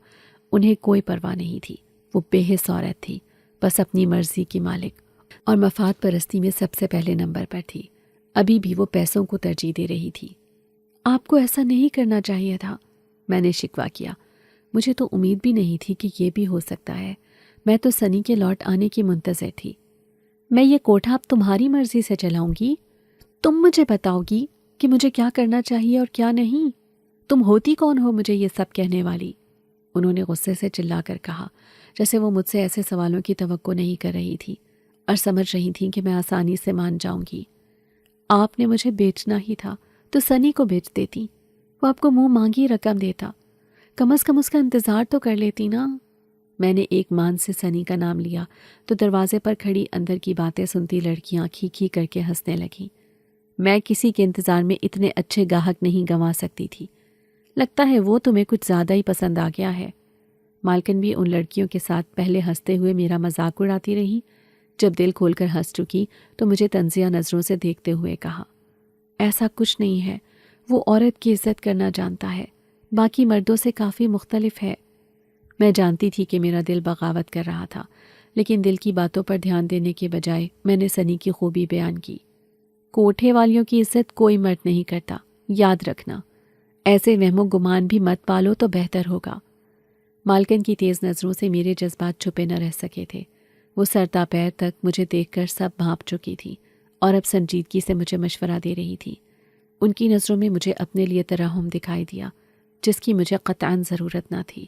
انہیں کوئی پرواہ نہیں تھی، وہ بے حس عورت تھی، بس اپنی مرضی کی مالک، اور مفاد پرستی میں سب سے پہلے نمبر پر تھی۔ ابھی بھی وہ پیسوں کو ترجیح دے رہی تھی۔ آپ کو ایسا نہیں کرنا چاہیے تھا، میں نے شکوہ کیا۔ مجھے تو امید بھی نہیں تھی کہ یہ بھی ہو سکتا ہے۔ میں تو سنی کے لوٹ آنے کی منتظر تھی۔ میں یہ کوٹھا اب تمہاری مرضی سے چلاؤں گی؟ تم مجھے بتاؤ گی کہ مجھے کیا کرنا چاہیے اور کیا نہیں؟ تم ہوتی کون ہو مجھے یہ سب کہنے والی؟ انہوں نے غصے سے چلا کر کہا، جیسے وہ مجھ سے ایسے سوالوں کی توقع نہیں کر رہی تھی اور سمجھ رہی تھیں کہ میں آسانی سے مان جاؤں گی۔ آپ نے مجھے بیچنا ہی تھا تو سنی کو بیچ دیتی، وہ آپ کو منہ مانگی رقم دیتا، کم از کم اس کا انتظار تو کر لیتی نا۔ میں نے ایک مان سے سنی کا نام لیا تو دروازے پر کھڑی اندر کی باتیں سنتی لڑکیاں کھی کھی کر کے ہنسنے لگیں۔ میں کسی کے انتظار میں اتنے اچھے گاہک نہیں گنوا سکتی تھی۔ لگتا ہے وہ تمہیں کچھ زیادہ ہی پسند آ گیا ہے۔ مالکن بھی ان لڑکیوں کے ساتھ پہلے ہنستے ہوئے میرا مذاق اڑاتی رہی۔ جب دل کھول کر ہنس چکی تو مجھے طنزیہ نظروں سے دیکھتے ہوئے کہا، ایسا کچھ نہیں ہے، وہ عورت کی عزت کرنا جانتا ہے، باقی مردوں سے کافی مختلف ہے۔ میں جانتی تھی کہ میرا دل بغاوت کر رہا تھا، لیکن دل کی باتوں پر دھیان دینے کے بجائے میں نے سنی کی خوبی بیان کی۔ کوٹھے والیوں کی عزت کوئی مرد نہیں کرتا، یاد رکھنا۔ ایسے وہم و گمان بھی مت پالو تو بہتر ہوگا۔ مالکن کی تیز نظروں سے میرے جذبات چھپے نہ رہ سکے تھے۔ وہ سر تا پیر تک مجھے دیکھ کر سب بھانپ چکی تھی اور اب سنجیدگی سے مجھے مشورہ دے رہی تھی۔ ان کی نظروں میں مجھے اپنے لیے ترحم دکھائی دیا، جس کی مجھے قطعاً ضرورت نہ تھی۔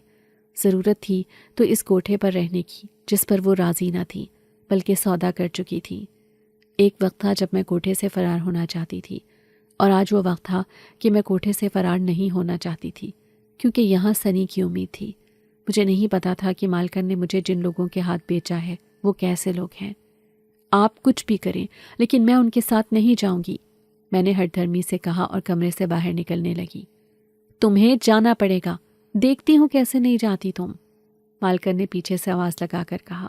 ضرورت تھی تو اس کوٹھے پر رہنے کی جس پر وہ راضی نہ تھی بلکہ سودا کر چکی تھی۔ ایک وقت تھا جب میں کوٹھے سے فرار ہونا چاہتی تھی، اور آج وہ وقت تھا کہ میں کوٹھے سے فرار نہیں ہونا چاہتی تھی، کیونکہ یہاں سنی کی امید تھی۔ مجھے نہیں پتا تھا کہ مالکن نے مجھے جن لوگوں کے ہاتھ بیچا ہے وہ کیسے لوگ ہیں۔ آپ کچھ بھی کریں لیکن میں ان کے ساتھ نہیں جاؤں گی، میں نے ہٹ دھرمی سے کہا اور کمرے سے باہر نکلنے لگی۔ تمہیں جانا پڑے گا، دیکھتی ہوں کیسے نہیں جاتی تم، مالکن نے پیچھے سے آواز لگا کر کہا۔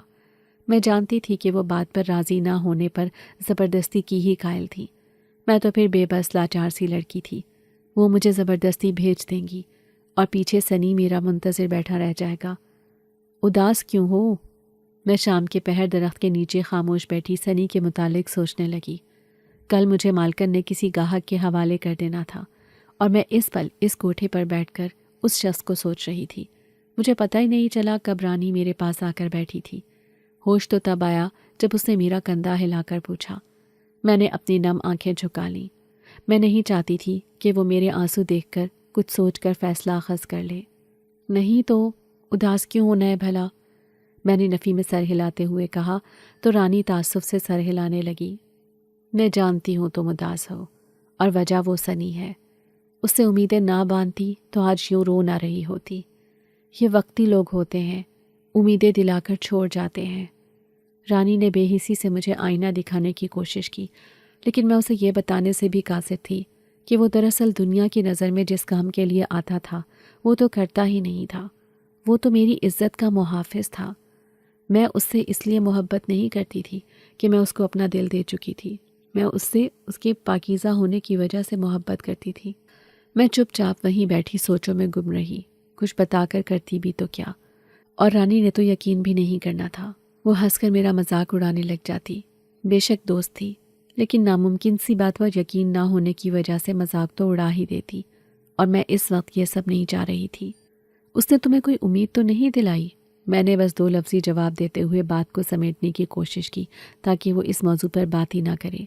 میں جانتی تھی کہ وہ بات پر راضی نہ ہونے پر زبردستی کی ہی قائل تھی۔ میں تو پھر بے بس لاچار سی لڑکی تھی۔ وہ مجھے زبردستی بھیج دیں گی اور پیچھے سنی میرا منتظر بیٹھا رہ جائے گا۔ اداس کیوں ہو؟ میں شام کے پہر درخت کے نیچے خاموش بیٹھی سنی کے متعلق سوچنے لگی۔ کل مجھے مالکن نے کسی گاہک کے حوالے کر دینا تھا، اور میں اس پل اس کوٹھے پر بیٹھ کر اس شخص کو سوچ رہی تھی۔ مجھے پتہ ہی نہیں چلا کب رانی میرے پاس آ کر بیٹھی تھی۔ ہوش تو تب آیا جب اس نے میرا کندھا ہلا کر پوچھا۔ میں نے اپنی نم آنکھیں جھکا لیں۔ میں نہیں چاہتی تھی کہ وہ میرے آنسو دیکھ کر کچھ سوچ کر فیصلہ اخذ کر لے۔ نہیں تو اداس کیوں ہونا ہے بھلا؟ میں نے نفی میں سر ہلاتے ہوئے کہا تو رانی تعصب سے سر ہلانے لگی۔ میں جانتی ہوں تم اداس ہو، اور وجہ وہ سنی ہے۔ اس سے امیدیں نہ باندھتی تو آج یوں رو نہ رہی ہوتی۔ یہ وقتی لوگ ہوتے ہیں، امیدیں دلا کر چھوڑ جاتے ہیں۔ رانی نے بے حسی سے مجھے آئینہ دکھانے کی کوشش کی، لیکن میں اسے یہ بتانے سے بھی قاصر تھی کہ وہ دراصل دنیا کی نظر میں جس کام کے لیے آتا تھا وہ تو کرتا ہی نہیں تھا۔ وہ تو میری عزت کا محافظ تھا۔ میں اس سے اس لیے محبت نہیں کرتی تھی کہ میں اس کو اپنا دل دے چکی تھی، میں اس سے اس کے پاکیزہ ہونے کی وجہ سے محبت کرتی تھی۔ میں چپ چاپ وہیں بیٹھی سوچوں میں گم رہی، کچھ بتا کر کرتی بھی تو کیا، اور رانی نے تو یقین بھی نہیں کرنا تھا۔ وہ ہنس کر میرا مذاق اڑانے لگ جاتی۔ بے شک دوست تھی، لیکن ناممکن سی بات پر یقین نہ ہونے کی وجہ سے مذاق تو اڑا ہی دیتی، اور میں اس وقت یہ سب نہیں چاہ رہی تھی۔ اس نے تمہیں کوئی امید تو نہیں دلائی؟ میں نے بس 2 لفظی جواب دیتے ہوئے بات کو سمیٹنے کی کوشش کی تاکہ وہ اس موضوع پر بات ہی نہ کرے۔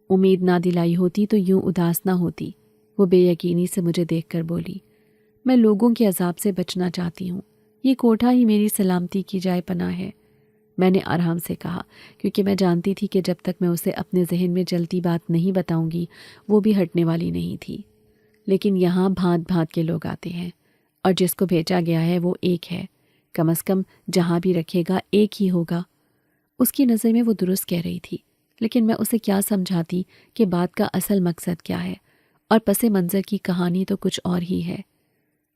امید نہ دلائی ہوتی تو یوں اداس نہ ہوتی، وہ بے یقینی سے مجھے دیکھ کر بولی۔ میں لوگوں کے عذاب سے بچنا چاہتی ہوں، یہ کوٹھا ہی میری سلامتی کی جائے پناہ ہے، میں نے آرام سے کہا، کیونکہ میں جانتی تھی کہ جب تک میں اسے اپنے ذہن میں جلتی بات نہیں بتاؤں گی وہ بھی ہٹنے والی نہیں تھی۔ لیکن یہاں بھانت بھانت کے لوگ آتے ہیں، اور جس کو بھیجا گیا ہے وہ ایک ہے، کم از کم جہاں بھی رکھے گا ایک ہی ہوگا۔ اس کی نظر میں وہ درست کہہ رہی تھی، لیکن میں اسے کیا سمجھاتی کہ بات کا اصل مقصد کیا ہے، اور پس منظر کی کہانی تو کچھ اور ہی ہے۔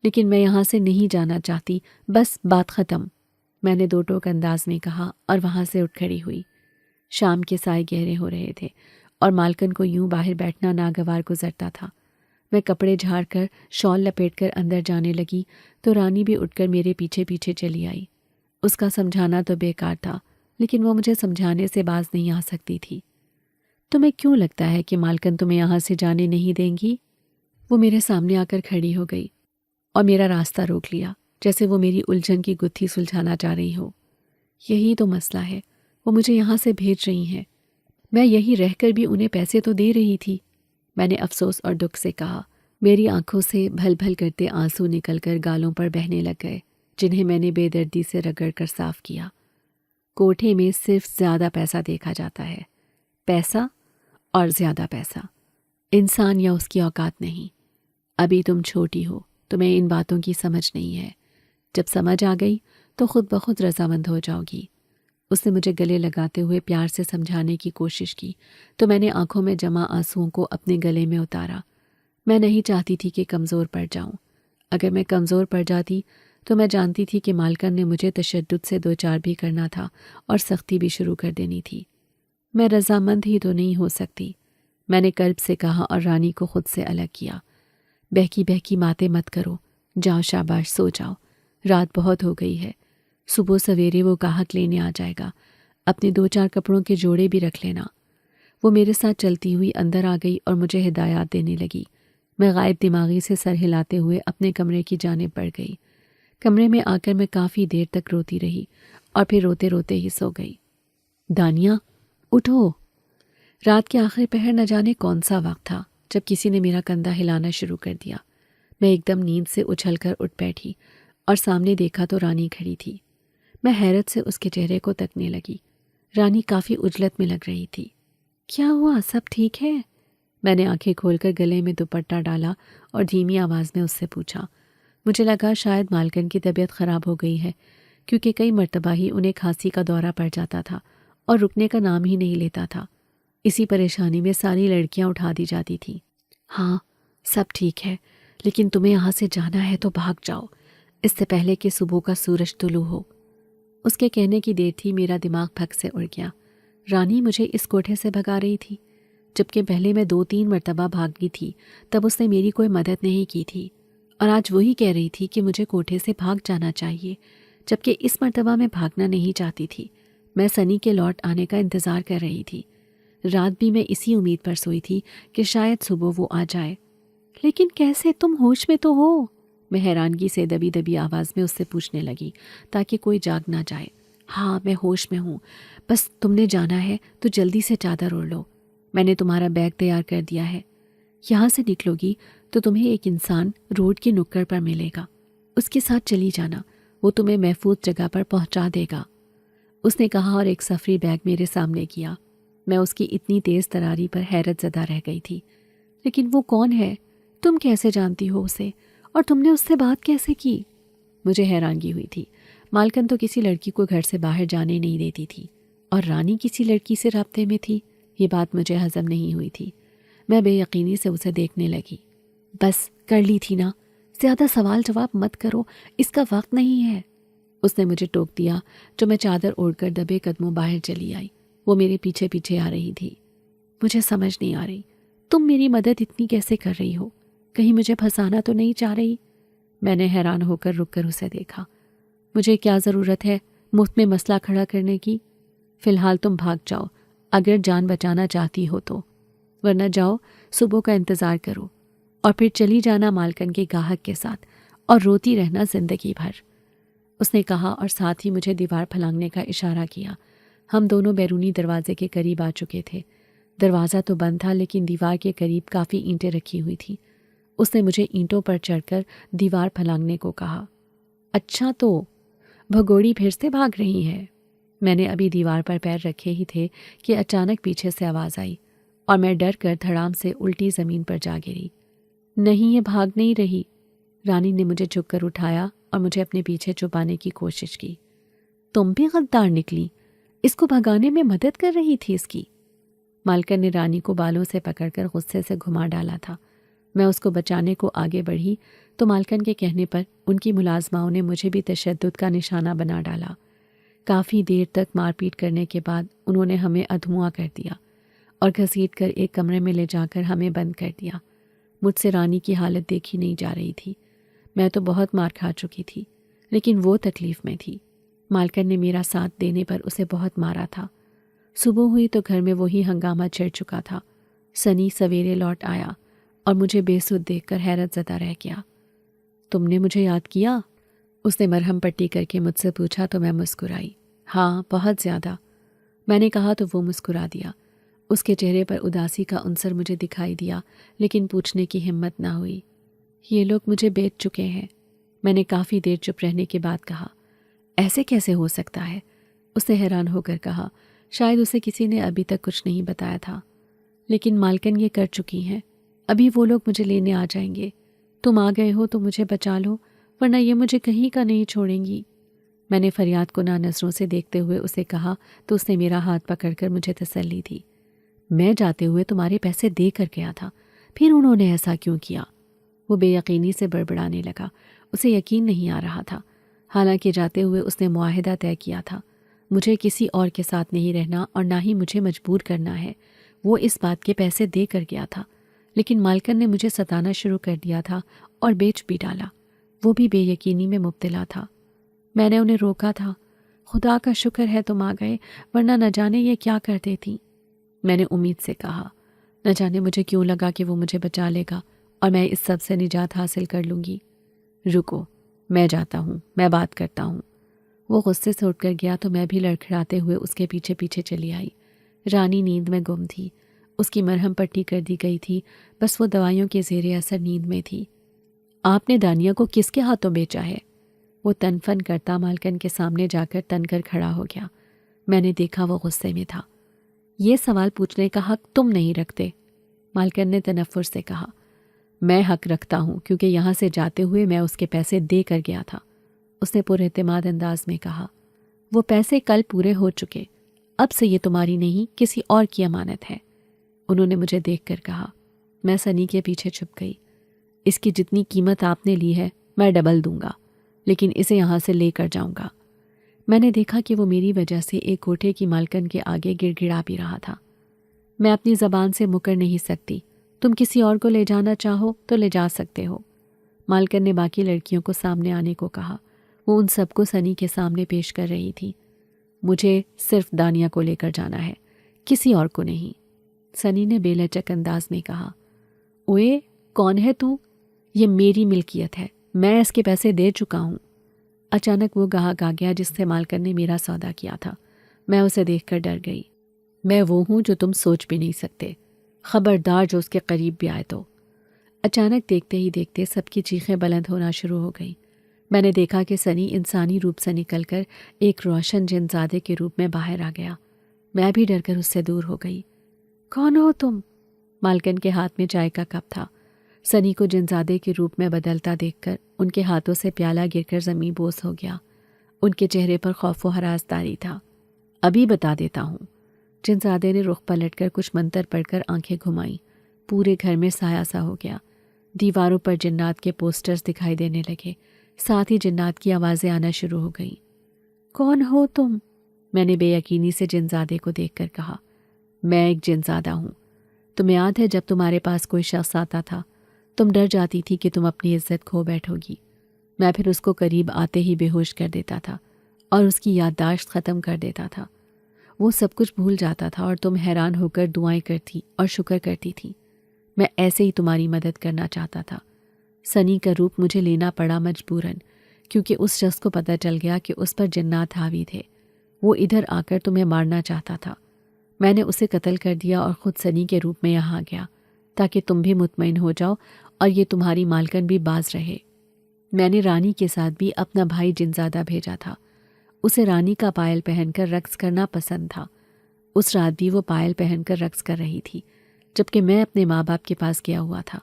لیکن میں یہاں سے نہیں جانا چاہتی، بس بات ختم، میں نے 2 ٹوک انداز میں کہا اور وہاں سے اٹھ کھڑی ہوئی۔ شام کے سائے گہرے ہو رہے تھے اور مالکن کو یوں باہر بیٹھنا ناگوار گزرتا تھا۔ میں کپڑے جھاڑ کر شال لپیٹ کر اندر جانے لگی تو رانی بھی اٹھ کر میرے پیچھے پیچھے چلی آئی۔ اس کا سمجھانا تو بیکار تھا، لیکن وہ مجھے سمجھانے سے باز نہیں آ سکتی تھی۔ تمہیں کیوں لگتا ہے کہ مالکن تمہیں یہاں سے جانے نہیں دیں گی؟ وہ میرے سامنے آ کر کھڑی ہو گئی اور میرا راستہ روک لیا، جیسے وہ میری الجھن کی گتھی سلجھانا چاہ رہی ہو۔ یہی تو مسئلہ ہے، وہ مجھے یہاں سے بھیج رہی ہیں، میں یہی رہ کر بھی انہیں پیسے تو دے رہی تھی، میں نے افسوس اور دکھ سے کہا۔ میری آنکھوں سے بھل بھل کرتے آنسو نکل کر گالوں پر بہنے لگ گئے، جنہیں میں نے بے دردی سے رگڑ کر صاف کیا۔ کوٹھے میں صرف زیادہ پیسہ دیکھا جاتا ہے، پیسہ اور زیادہ پیسہ، انسان یا اس کی اوقات نہیں۔ ابھی تم چھوٹی ہو، تمہیں ان باتوں کی سمجھ نہیں ہے، جب سمجھ آ گئی تو خود بخود رضامند ہو جاؤ گی۔ اس نے مجھے گلے لگاتے ہوئے پیار سے سمجھانے کی کوشش کی تو میں نے آنکھوں میں جمع آنسوؤں کو اپنے گلے میں اتارا۔ میں نہیں چاہتی تھی کہ کمزور پڑ جاؤں۔ اگر میں کمزور پڑ جاتی تو میں جانتی تھی کہ مالکن نے مجھے تشدد سے 2 4 بھی کرنا تھا اور سختی بھی شروع کر دینی تھی۔ میں رضامند ہی تو نہیں ہو سکتی، میں نے قلب سے کہا اور رانی کو خود سے الگ کیا۔ بہکی بہکی باتیں مت کرو، جاؤ شاباش سو جاؤ، رات بہت ہو گئی ہے، صبح سویرے وہ گاہک لینے آ جائے گا، اپنے 2 4 کپڑوں کے جوڑے بھی رکھ لینا۔ وہ میرے ساتھ چلتی ہوئی اندر آ گئی اور مجھے ہدایات دینے لگی۔ میں غائب دماغی سے سر ہلاتے ہوئے اپنے کمرے کی جانب بڑھ گئی۔ کمرے میں آ کر میں کافی دیر تک روتی رہی اور پھر روتے روتے ہی سو گئی۔ دانیہ اٹھو! رات کے آخر پہر نہ جانے کون سا وقت تھا جب کسی نے میرا کندھا ہلانا شروع کر دیا۔ میں ایک دم نیند سے اچھل کر اٹھ بیٹھی اور سامنے دیکھا تو رانی کھڑی تھی۔ میں حیرت سے اس کے چہرے کو تکنے لگی۔ رانی کافی عجلت میں لگ رہی تھی۔ کیا ہوا؟ سب ٹھیک ہے؟ میں نے آنکھیں کھول کر گلے میں دوپٹہ ڈالا اور دھیمی آواز میں اس سے پوچھا۔ مجھے لگا شاید مالکن کی طبیعت خراب ہو گئی ہے، کیونکہ کئی مرتبہ ہی انہیں کھانسی کا دورہ پڑ جاتا تھا اور رکنے کا نام ہی نہیں لیتا تھا۔ اسی پریشانی میں ساری لڑکیاں اٹھا دی جاتی تھیں۔ ہاں سب ٹھیک ہے، لیکن تمہیں یہاں سے جانا ہے تو بھاگ جاؤ، اس سے پہلے کہ صبح کا سورج طلوع ہو۔ اس کے کہنے کی دیر تھی میرا دماغ پھک سے اڑ گیا۔ رانی مجھے اس کوٹھے سے بھگا رہی تھی، جبکہ پہلے میں 2 3 مرتبہ بھاگی تھی، تب اس نے میری کوئی مدد نہیں کی تھی، اور آج وہی کہہ رہی تھی کہ مجھے کوٹھے سے بھاگ جانا چاہیے، جبکہ اس مرتبہ میں بھاگنا نہیں چاہتی تھی۔ میں سنی کے لوٹ آنے کا انتظار کر رہی تھی۔ رات بھی میں اسی امید پر سوئی تھی کہ شاید صبح وہ آ جائے۔ لیکن کیسے؟ تم ہوش میں تو ہو؟ میں حیرانگی سے دبی دبی آواز میں اس سے پوچھنے لگی تاکہ کوئی جاگ نہ جائے۔ ہاں میں ہوش میں ہوں، بس تم نے جانا ہے تو جلدی سے چادر اوڑھ لو، میں نے تمہارا بیگ تیار کر دیا ہے، یہاں سے نکلو گی تو تمہیں ایک انسان روڈ کے نکڑ پر ملے گا، اس کے ساتھ چلی جانا، وہ تمہیں محفوظ جگہ پر پہنچا دے گا، اس نے کہا اور ایک سفری بیگ میرے سامنے کیا۔ میں اس کی اتنی تیز تراری پر حیرت زدہ رہ گئی تھی۔ لیکن وہ کون ہے؟ تم کیسے جانتی ہو اسے؟ اور تم نے اس سے بات کیسے کی؟ مجھے حیرانگی ہوئی تھی۔ مالکن تو کسی لڑکی کو گھر سے باہر جانے نہیں دیتی تھی، اور رانی کسی لڑکی سے رابطے میں تھی۔ یہ بات مجھے ہضم نہیں ہوئی تھی۔ میں بے یقینی سے اسے دیکھنے لگی۔ بس کر لی تھی نا، زیادہ سوال جواب مت کرو، اس کا وقت نہیں ہے۔ اس نے مجھے ٹوک دیا جو میں چادر اوڑھ کر دبے قدموں باہر چلی آئی۔ وہ میرے پیچھے پیچھے آ رہی تھی۔ مجھے سمجھ نہیں آ رہی، تم میری مدد اتنی کیسے کر رہی ہو؟ کہیں مجھے پھنسانا تو نہیں چاہ رہی؟ میں نے حیران ہو کر رک کر اسے دیکھا۔ مجھے کیا ضرورت ہے مفت میں مسئلہ کھڑا کرنے کی؟ فی الحال تم بھاگ جاؤ اگر جان بچانا چاہتی ہو تو، ورنہ جاؤ صبح کا انتظار کرو اور پھر چلی جانا مالکن کے گاہک کے ساتھ اور روتی رہنا زندگی بھر۔ اس نے کہا اور ساتھ ہی مجھے دیوار پھلانگنے کا اشارہ کیا۔ ہم دونوں بیرونی دروازے کے قریب آ چکے تھے۔ دروازہ تو بند تھا لیکن دیوار کے قریب کافی اینٹیں رکھی ہوئی تھیں۔ اس نے مجھے اینٹوں پر چڑھ کر دیوار پھلانگنے کو کہا۔ اچھا تو بھگوڑی پھر سے بھاگ رہی ہے۔ میں نے ابھی دیوار پر پیر رکھے ہی تھے کہ اچانک پیچھے سے آواز آئی اور میں ڈر کر دھڑام سے الٹی زمین پر جا گری۔ نہیں، یہ بھاگ نہیں رہی۔ رانی نے مجھے جھک کر اٹھایا اور مجھے اپنے پیچھے چھپانے کی کوشش کی۔ تم بھی غدار نکلی، اس کو بھگانے میں مدد کر رہی تھی اس کی۔ مالکن نے رانی کو بالوں سے پکڑ کر غصے سے گھما ڈالا تھا۔ میں اس کو بچانے کو آگے بڑھی تو مالکن کے کہنے پر ان کی ملازماؤں نے مجھے بھی تشدد کا نشانہ بنا ڈالا۔ کافی دیر تک مار پیٹ کرنے کے بعد انہوں نے ہمیں ادھموا کر دیا اور گھسیٹ کر ایک کمرے میں لے جا کر ہمیں بند کر دیا۔ مجھ سے رانی کی حالت دیکھی نہیں جا رہی تھی۔ میں تو بہت مار کھا چکی تھی، لیکن وہ تکلیف میں تھی۔ مالکن نے میرا ساتھ دینے پر اسے بہت مارا تھا۔ صبح ہوئی تو گھر میں وہی ہنگامہ چھڑ چکا تھا۔ سنی سویرے لوٹ آیا اور مجھے بے سود دیکھ کر حیرت زدہ رہ گیا۔ تم نے مجھے یاد کیا؟ اس نے مرہم پٹی کر کے مجھ سے پوچھا تو میں مسکرائی۔ ہاں، بہت زیادہ، میں نے کہا تو وہ مسکرا دیا۔ اس کے چہرے پر اداسی کا عنصر مجھے دکھائی دیا، لیکن پوچھنے کی ہمت نہ ہوئی۔ یہ لوگ مجھے بیچ چکے ہیں، میں نے کافی دیر چپ رہنے کے بعد کہا۔ ایسے کیسے ہو سکتا ہے؟ اس نے حیران ہو کر کہا۔ شاید اسے کسی نے ابھی تک کچھ نہیں بتایا تھا، لیکن مالکن یہ کر چکی ہیں۔ ابھی وہ لوگ مجھے لینے آ جائیں گے۔ تم آ گئے ہو تو مجھے بچا لو، ورنہ یہ مجھے کہیں کا نہیں چھوڑیں گی۔ میں نے فریاد کو نہ نظروں سے دیکھتے ہوئے اسے کہا تو اس نے میرا ہاتھ پکڑ کر مجھے تسلی دی۔ میں جاتے ہوئے تمہارے پیسے دے کر گیا تھا، پھر انہوں نے ایسا کیوں کیا؟ وہ بے یقینی سے بڑبڑانے لگا۔ اسے یقین نہیں آ رہا تھا، حالانکہ جاتے ہوئے اس نے معاہدہ طے کیا تھا۔ مجھے کسی اور کے ساتھ نہیں رہنا اور نہ ہی مجھے مجبور کرنا ہے۔ وہ اس بات کے پیسے دے کر گیا تھا، لیکن مالکن نے مجھے ستانا شروع کر دیا تھا اور بیچ بھی ڈالا۔ وہ بھی بے یقینی میں مبتلا تھا۔ میں نے انہیں روکا تھا۔ خدا کا شکر ہے تم آ گئے، ورنہ نہ جانے یہ کیا کر دیتی۔ میں نے امید سے کہا۔ نہ جانے مجھے کیوں لگا کہ وہ مجھے بچا لے گا اور میں اس سب سے نجات حاصل کر لوں گی۔ رکو، میں جاتا ہوں، میں بات کرتا ہوں۔ وہ غصے سے اٹھ کر گیا تو میں بھی لڑکھڑاتے ہوئے اس کے پیچھے پیچھے چلی آئی۔ رانی نیند میں گم تھی۔ اس کی مرہم پٹی کر دی گئی تھی، بس وہ دوائیوں کے زیر اثر نیند میں تھی۔ آپ نے دانیہ کو کس کے ہاتھوں بیچا ہے؟ وہ تن فن کرتا مالکن کے سامنے جا کر تن کر کھڑا ہو گیا۔ میں نے دیکھا وہ غصے میں تھا۔ یہ سوال پوچھنے کا حق تم نہیں رکھتے، مالکن نے تنفر سے کہا۔ میں حق رکھتا ہوں کیونکہ یہاں سے جاتے ہوئے میں اس کے پیسے دے کر گیا تھا، اس نے پر اعتماد انداز میں کہا۔ وہ پیسے کل پورے ہو چکے، اب سے یہ تمہاری نہیں کسی اور کی امانت ہے، انہوں نے مجھے دیکھ کر کہا۔ میں سنی کے پیچھے چھپ گئی۔ اس کی جتنی قیمت آپ نے لی ہے میں ڈبل دوں گا، لیکن اسے یہاں سے لے کر جاؤں گا۔ میں نے دیکھا کہ وہ میری وجہ سے ایک کوٹھے کی مالکن کے آگے گڑ گڑا بھی رہا تھا۔ میں اپنی زبان سے مکر نہیں سکتی، تم کسی اور کو لے جانا چاہو تو لے جا سکتے ہو۔ مالکن نے باقی لڑکیوں کو سامنے آنے کو کہا۔ وہ ان سب کو سنی کے سامنے پیش کر رہی تھی۔ مجھے صرف دانیہ کو لے کر جانا ہے، کسی اور کو نہیں، سنی نے بے لچک انداز میں کہا۔ اوئے، کون ہے تو؟ یہ میری ملکیت ہے، میں اس کے پیسے دے چکا ہوں۔ اچانک وہ گاہک آ گیا جس سے مالکن نے میرا سودا کیا تھا۔ میں اسے دیکھ کر ڈر گئی۔ میں وہ ہوں جو تم سوچ بھی نہیں سکتے، خبردار جو اس کے قریب بھی آئے تو۔ اچانک دیکھتے ہی دیکھتے سب کی چیخیں بلند ہونا شروع ہو گئیں۔ میں نے دیکھا کہ سنی انسانی روپ سے نکل کر ایک روشن جن زادے کے روپ میں باہر آ گیا۔ میں بھی ڈر کر اس سے دور ہو گئی۔ کون ہو تم؟ مالکن کے ہاتھ میں چائے کا کپ تھا۔ سنی کو جن زادے کے روپ میں بدلتا دیکھ کر ان کے ہاتھوں سے پیالہ گر کر زمیں بوس ہو گیا۔ ان کے چہرے پر خوف و ہراس طاری تھا۔ ابھی بتا دیتا ہوں۔ جن زادے نے رخ پلٹ کر کچھ منتر پڑھ کر آنکھیں گھمائیں۔ پورے گھر میں سایہ سا ہو گیا۔ دیواروں پر جنات کے پوسٹرز دکھائی دینے لگے، ساتھ ہی جنات کی آوازیں آنا شروع ہو گئیں۔ کون ہو تم؟ میں نے بے یقینی سے جن زادے کو دیکھ کر کہا۔ میں ایک جن زادہ ہوں۔ تمہیں یاد ہے جب تمہارے پاس کوئی شخص آتا تھا تم ڈر جاتی تھی کہ تم اپنی عزت کھو بیٹھو گی۔ میں پھر اس کو قریب آتے ہی بے ہوش کر دیتا تھا اور اس کی یادداشت ختم کر دیتا تھا۔ وہ سب کچھ بھول جاتا تھا اور تم حیران ہو کر دعائیں کرتی اور شکر کرتی تھی۔ میں ایسے ہی تمہاری مدد کرنا چاہتا تھا۔ سنی کا روپ مجھے لینا پڑا مجبوراً، کیونکہ اس شخص کو پتہ چل گیا کہ اس پر جنات حاوی تھے۔ وہ ادھر آ کر تمہیں مارنا چاہتا تھا۔ میں نے اسے قتل کر دیا اور خود سنی کے روپ میں یہاں آ گیا تاکہ تم بھی مطمئن ہو جاؤ اور یہ تمہاری مالکن بھی باز رہے۔ میں نے رانی کے ساتھ بھی اپنا بھائی جنزادہ بھیجا تھا۔ اسے رانی کا پائل پہن کر رقص کرنا پسند تھا۔ اس رات بھی وہ پائل پہن کر رقص کر رہی تھی، جبکہ میں اپنے ماں باپ کے پاس گیا ہوا تھا۔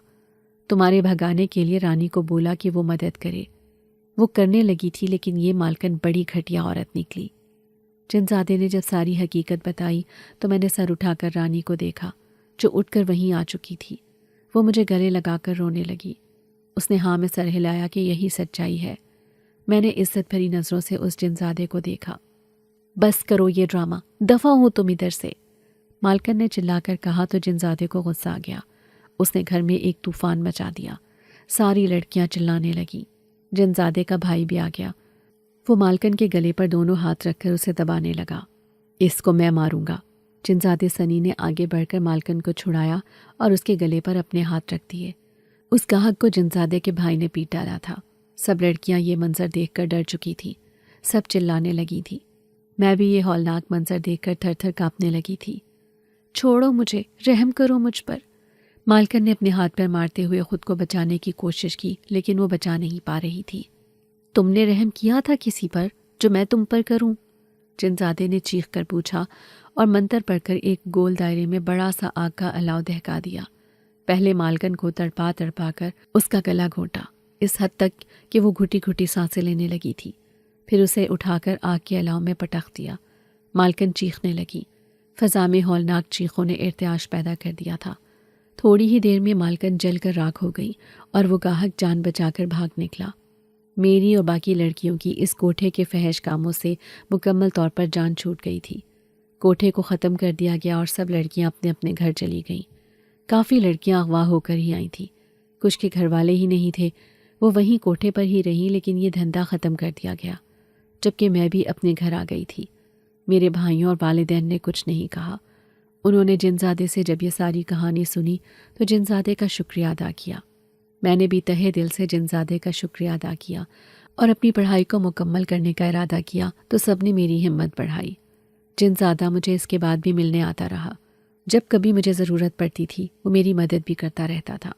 تمہارے بھگانے کے لیے رانی کو بولا کہ وہ مدد کرے۔ وہ کرنے لگی تھی، لیکن یہ مالکن بڑی گھٹیا عورت نکلی۔ جنزادے نے جب ساری حقیقت بتائی تو میں نے سر اٹھا کر رانی کو دیکھا، جو اٹھ کر وہیں آ چکی تھی۔ وہ مجھے گلے لگا کر رونے لگی۔ اس نے ہاں میں سر ہلایا کہ یہی سچائی ہے۔ میں نے عزت بھری نظروں سے اس جنزادے کو دیکھا۔ بس کرو یہ ڈرامہ، دفع ہو تم ادھر سے، مالکن نے چلا کر کہا تو جنزادے کو غصہ آ گیا۔ اس نے گھر میں ایک طوفان مچا دیا۔ ساری لڑکیاں چلانے لگیں۔ جنزادے کا بھائی بھی آ گیا۔ وہ مالکن کے گلے پر دونوں ہاتھ رکھ کر اسے دبانے لگا۔ اس کو میں ماروں گا۔ جنزادے سنی نے آگے بڑھ کر مالکن کو چھڑایا اور اس کے گلے پر اپنے ہاتھ رکھ دیے۔ اس گاہک کو جنزادے کے بھائی نے پیٹ ڈالا تھا۔ سب لڑکیاں یہ منظر دیکھ کر ڈر چکی تھیں۔ سب چلانے لگی تھی۔ میں بھی یہ ہولناک منظر دیکھ کر تھر تھر کانپنے لگی تھی۔ چھوڑو مجھے، رحم کرو مجھ پر۔ مالکن نے اپنے ہاتھ پر مارتے ہوئے خود کو بچانے کی کوشش کی، لیکن وہ بچا نہیں پا رہی تھی۔ تم نے رحم کیا تھا کسی پر جو میں تم پر کروں؟ جنزادے نے چیخ کر پوچھا اور منتر پڑھ کر ایک گول دائرے میں بڑا سا آگ کا الاؤ دہکا دیا۔ پہلے مالکن کو تڑپا تڑپا کر اس کا گلا گھونٹا، اس حد تک کہ وہ گھٹی گھٹی سانسیں لینے لگی تھی۔ پھر اسے اٹھا کر آگ کے الاؤ میں پٹخ دیا۔ مالکن چیخنے لگی۔ فضا میں ہولناک چیخوں نے ارتعاش پیدا کر دیا تھا۔ تھوڑی ہی دیر میں مالکن جل کر راکھ ہو گئی اور وہ گاہک جان بچا کر بھاگ نکلا۔ میری اور باقی لڑکیوں کی اس کوٹھے کے فحش کاموں سے مکمل طور پر جان چھوٹ گئی تھی۔ کوٹھے کو ختم کر دیا گیا اور سب لڑکیاں اپنے اپنے گھر چلی گئیں۔ کافی لڑکیاں اغوا ہو کر ہی آئی تھیں۔ کچھ کے گھر والے ہی نہیں تھے، وہ وہیں کوٹھے پر ہی رہیں، لیکن یہ دھندا ختم کر دیا گیا، جبکہ میں بھی اپنے گھر آ گئی تھی۔ میرے بھائیوں اور والدین نے کچھ نہیں کہا۔ انہوں نے جنزادے سے جب یہ ساری کہانی سنی تو جنزادے کا شکریہ ادا کیا۔ میں نے بھی تہہ دل سے جنزادے کا شکریہ ادا کیا اور اپنی پڑھائی کو مکمل کرنے کا ارادہ کیا تو سب نے میری ہمت بڑھائی۔ جنزادہ مجھے اس کے بعد بھی ملنے آتا رہا۔ جب کبھی مجھے ضرورت پڑتی تھی وہ میری مدد بھی کرتا رہتا تھا۔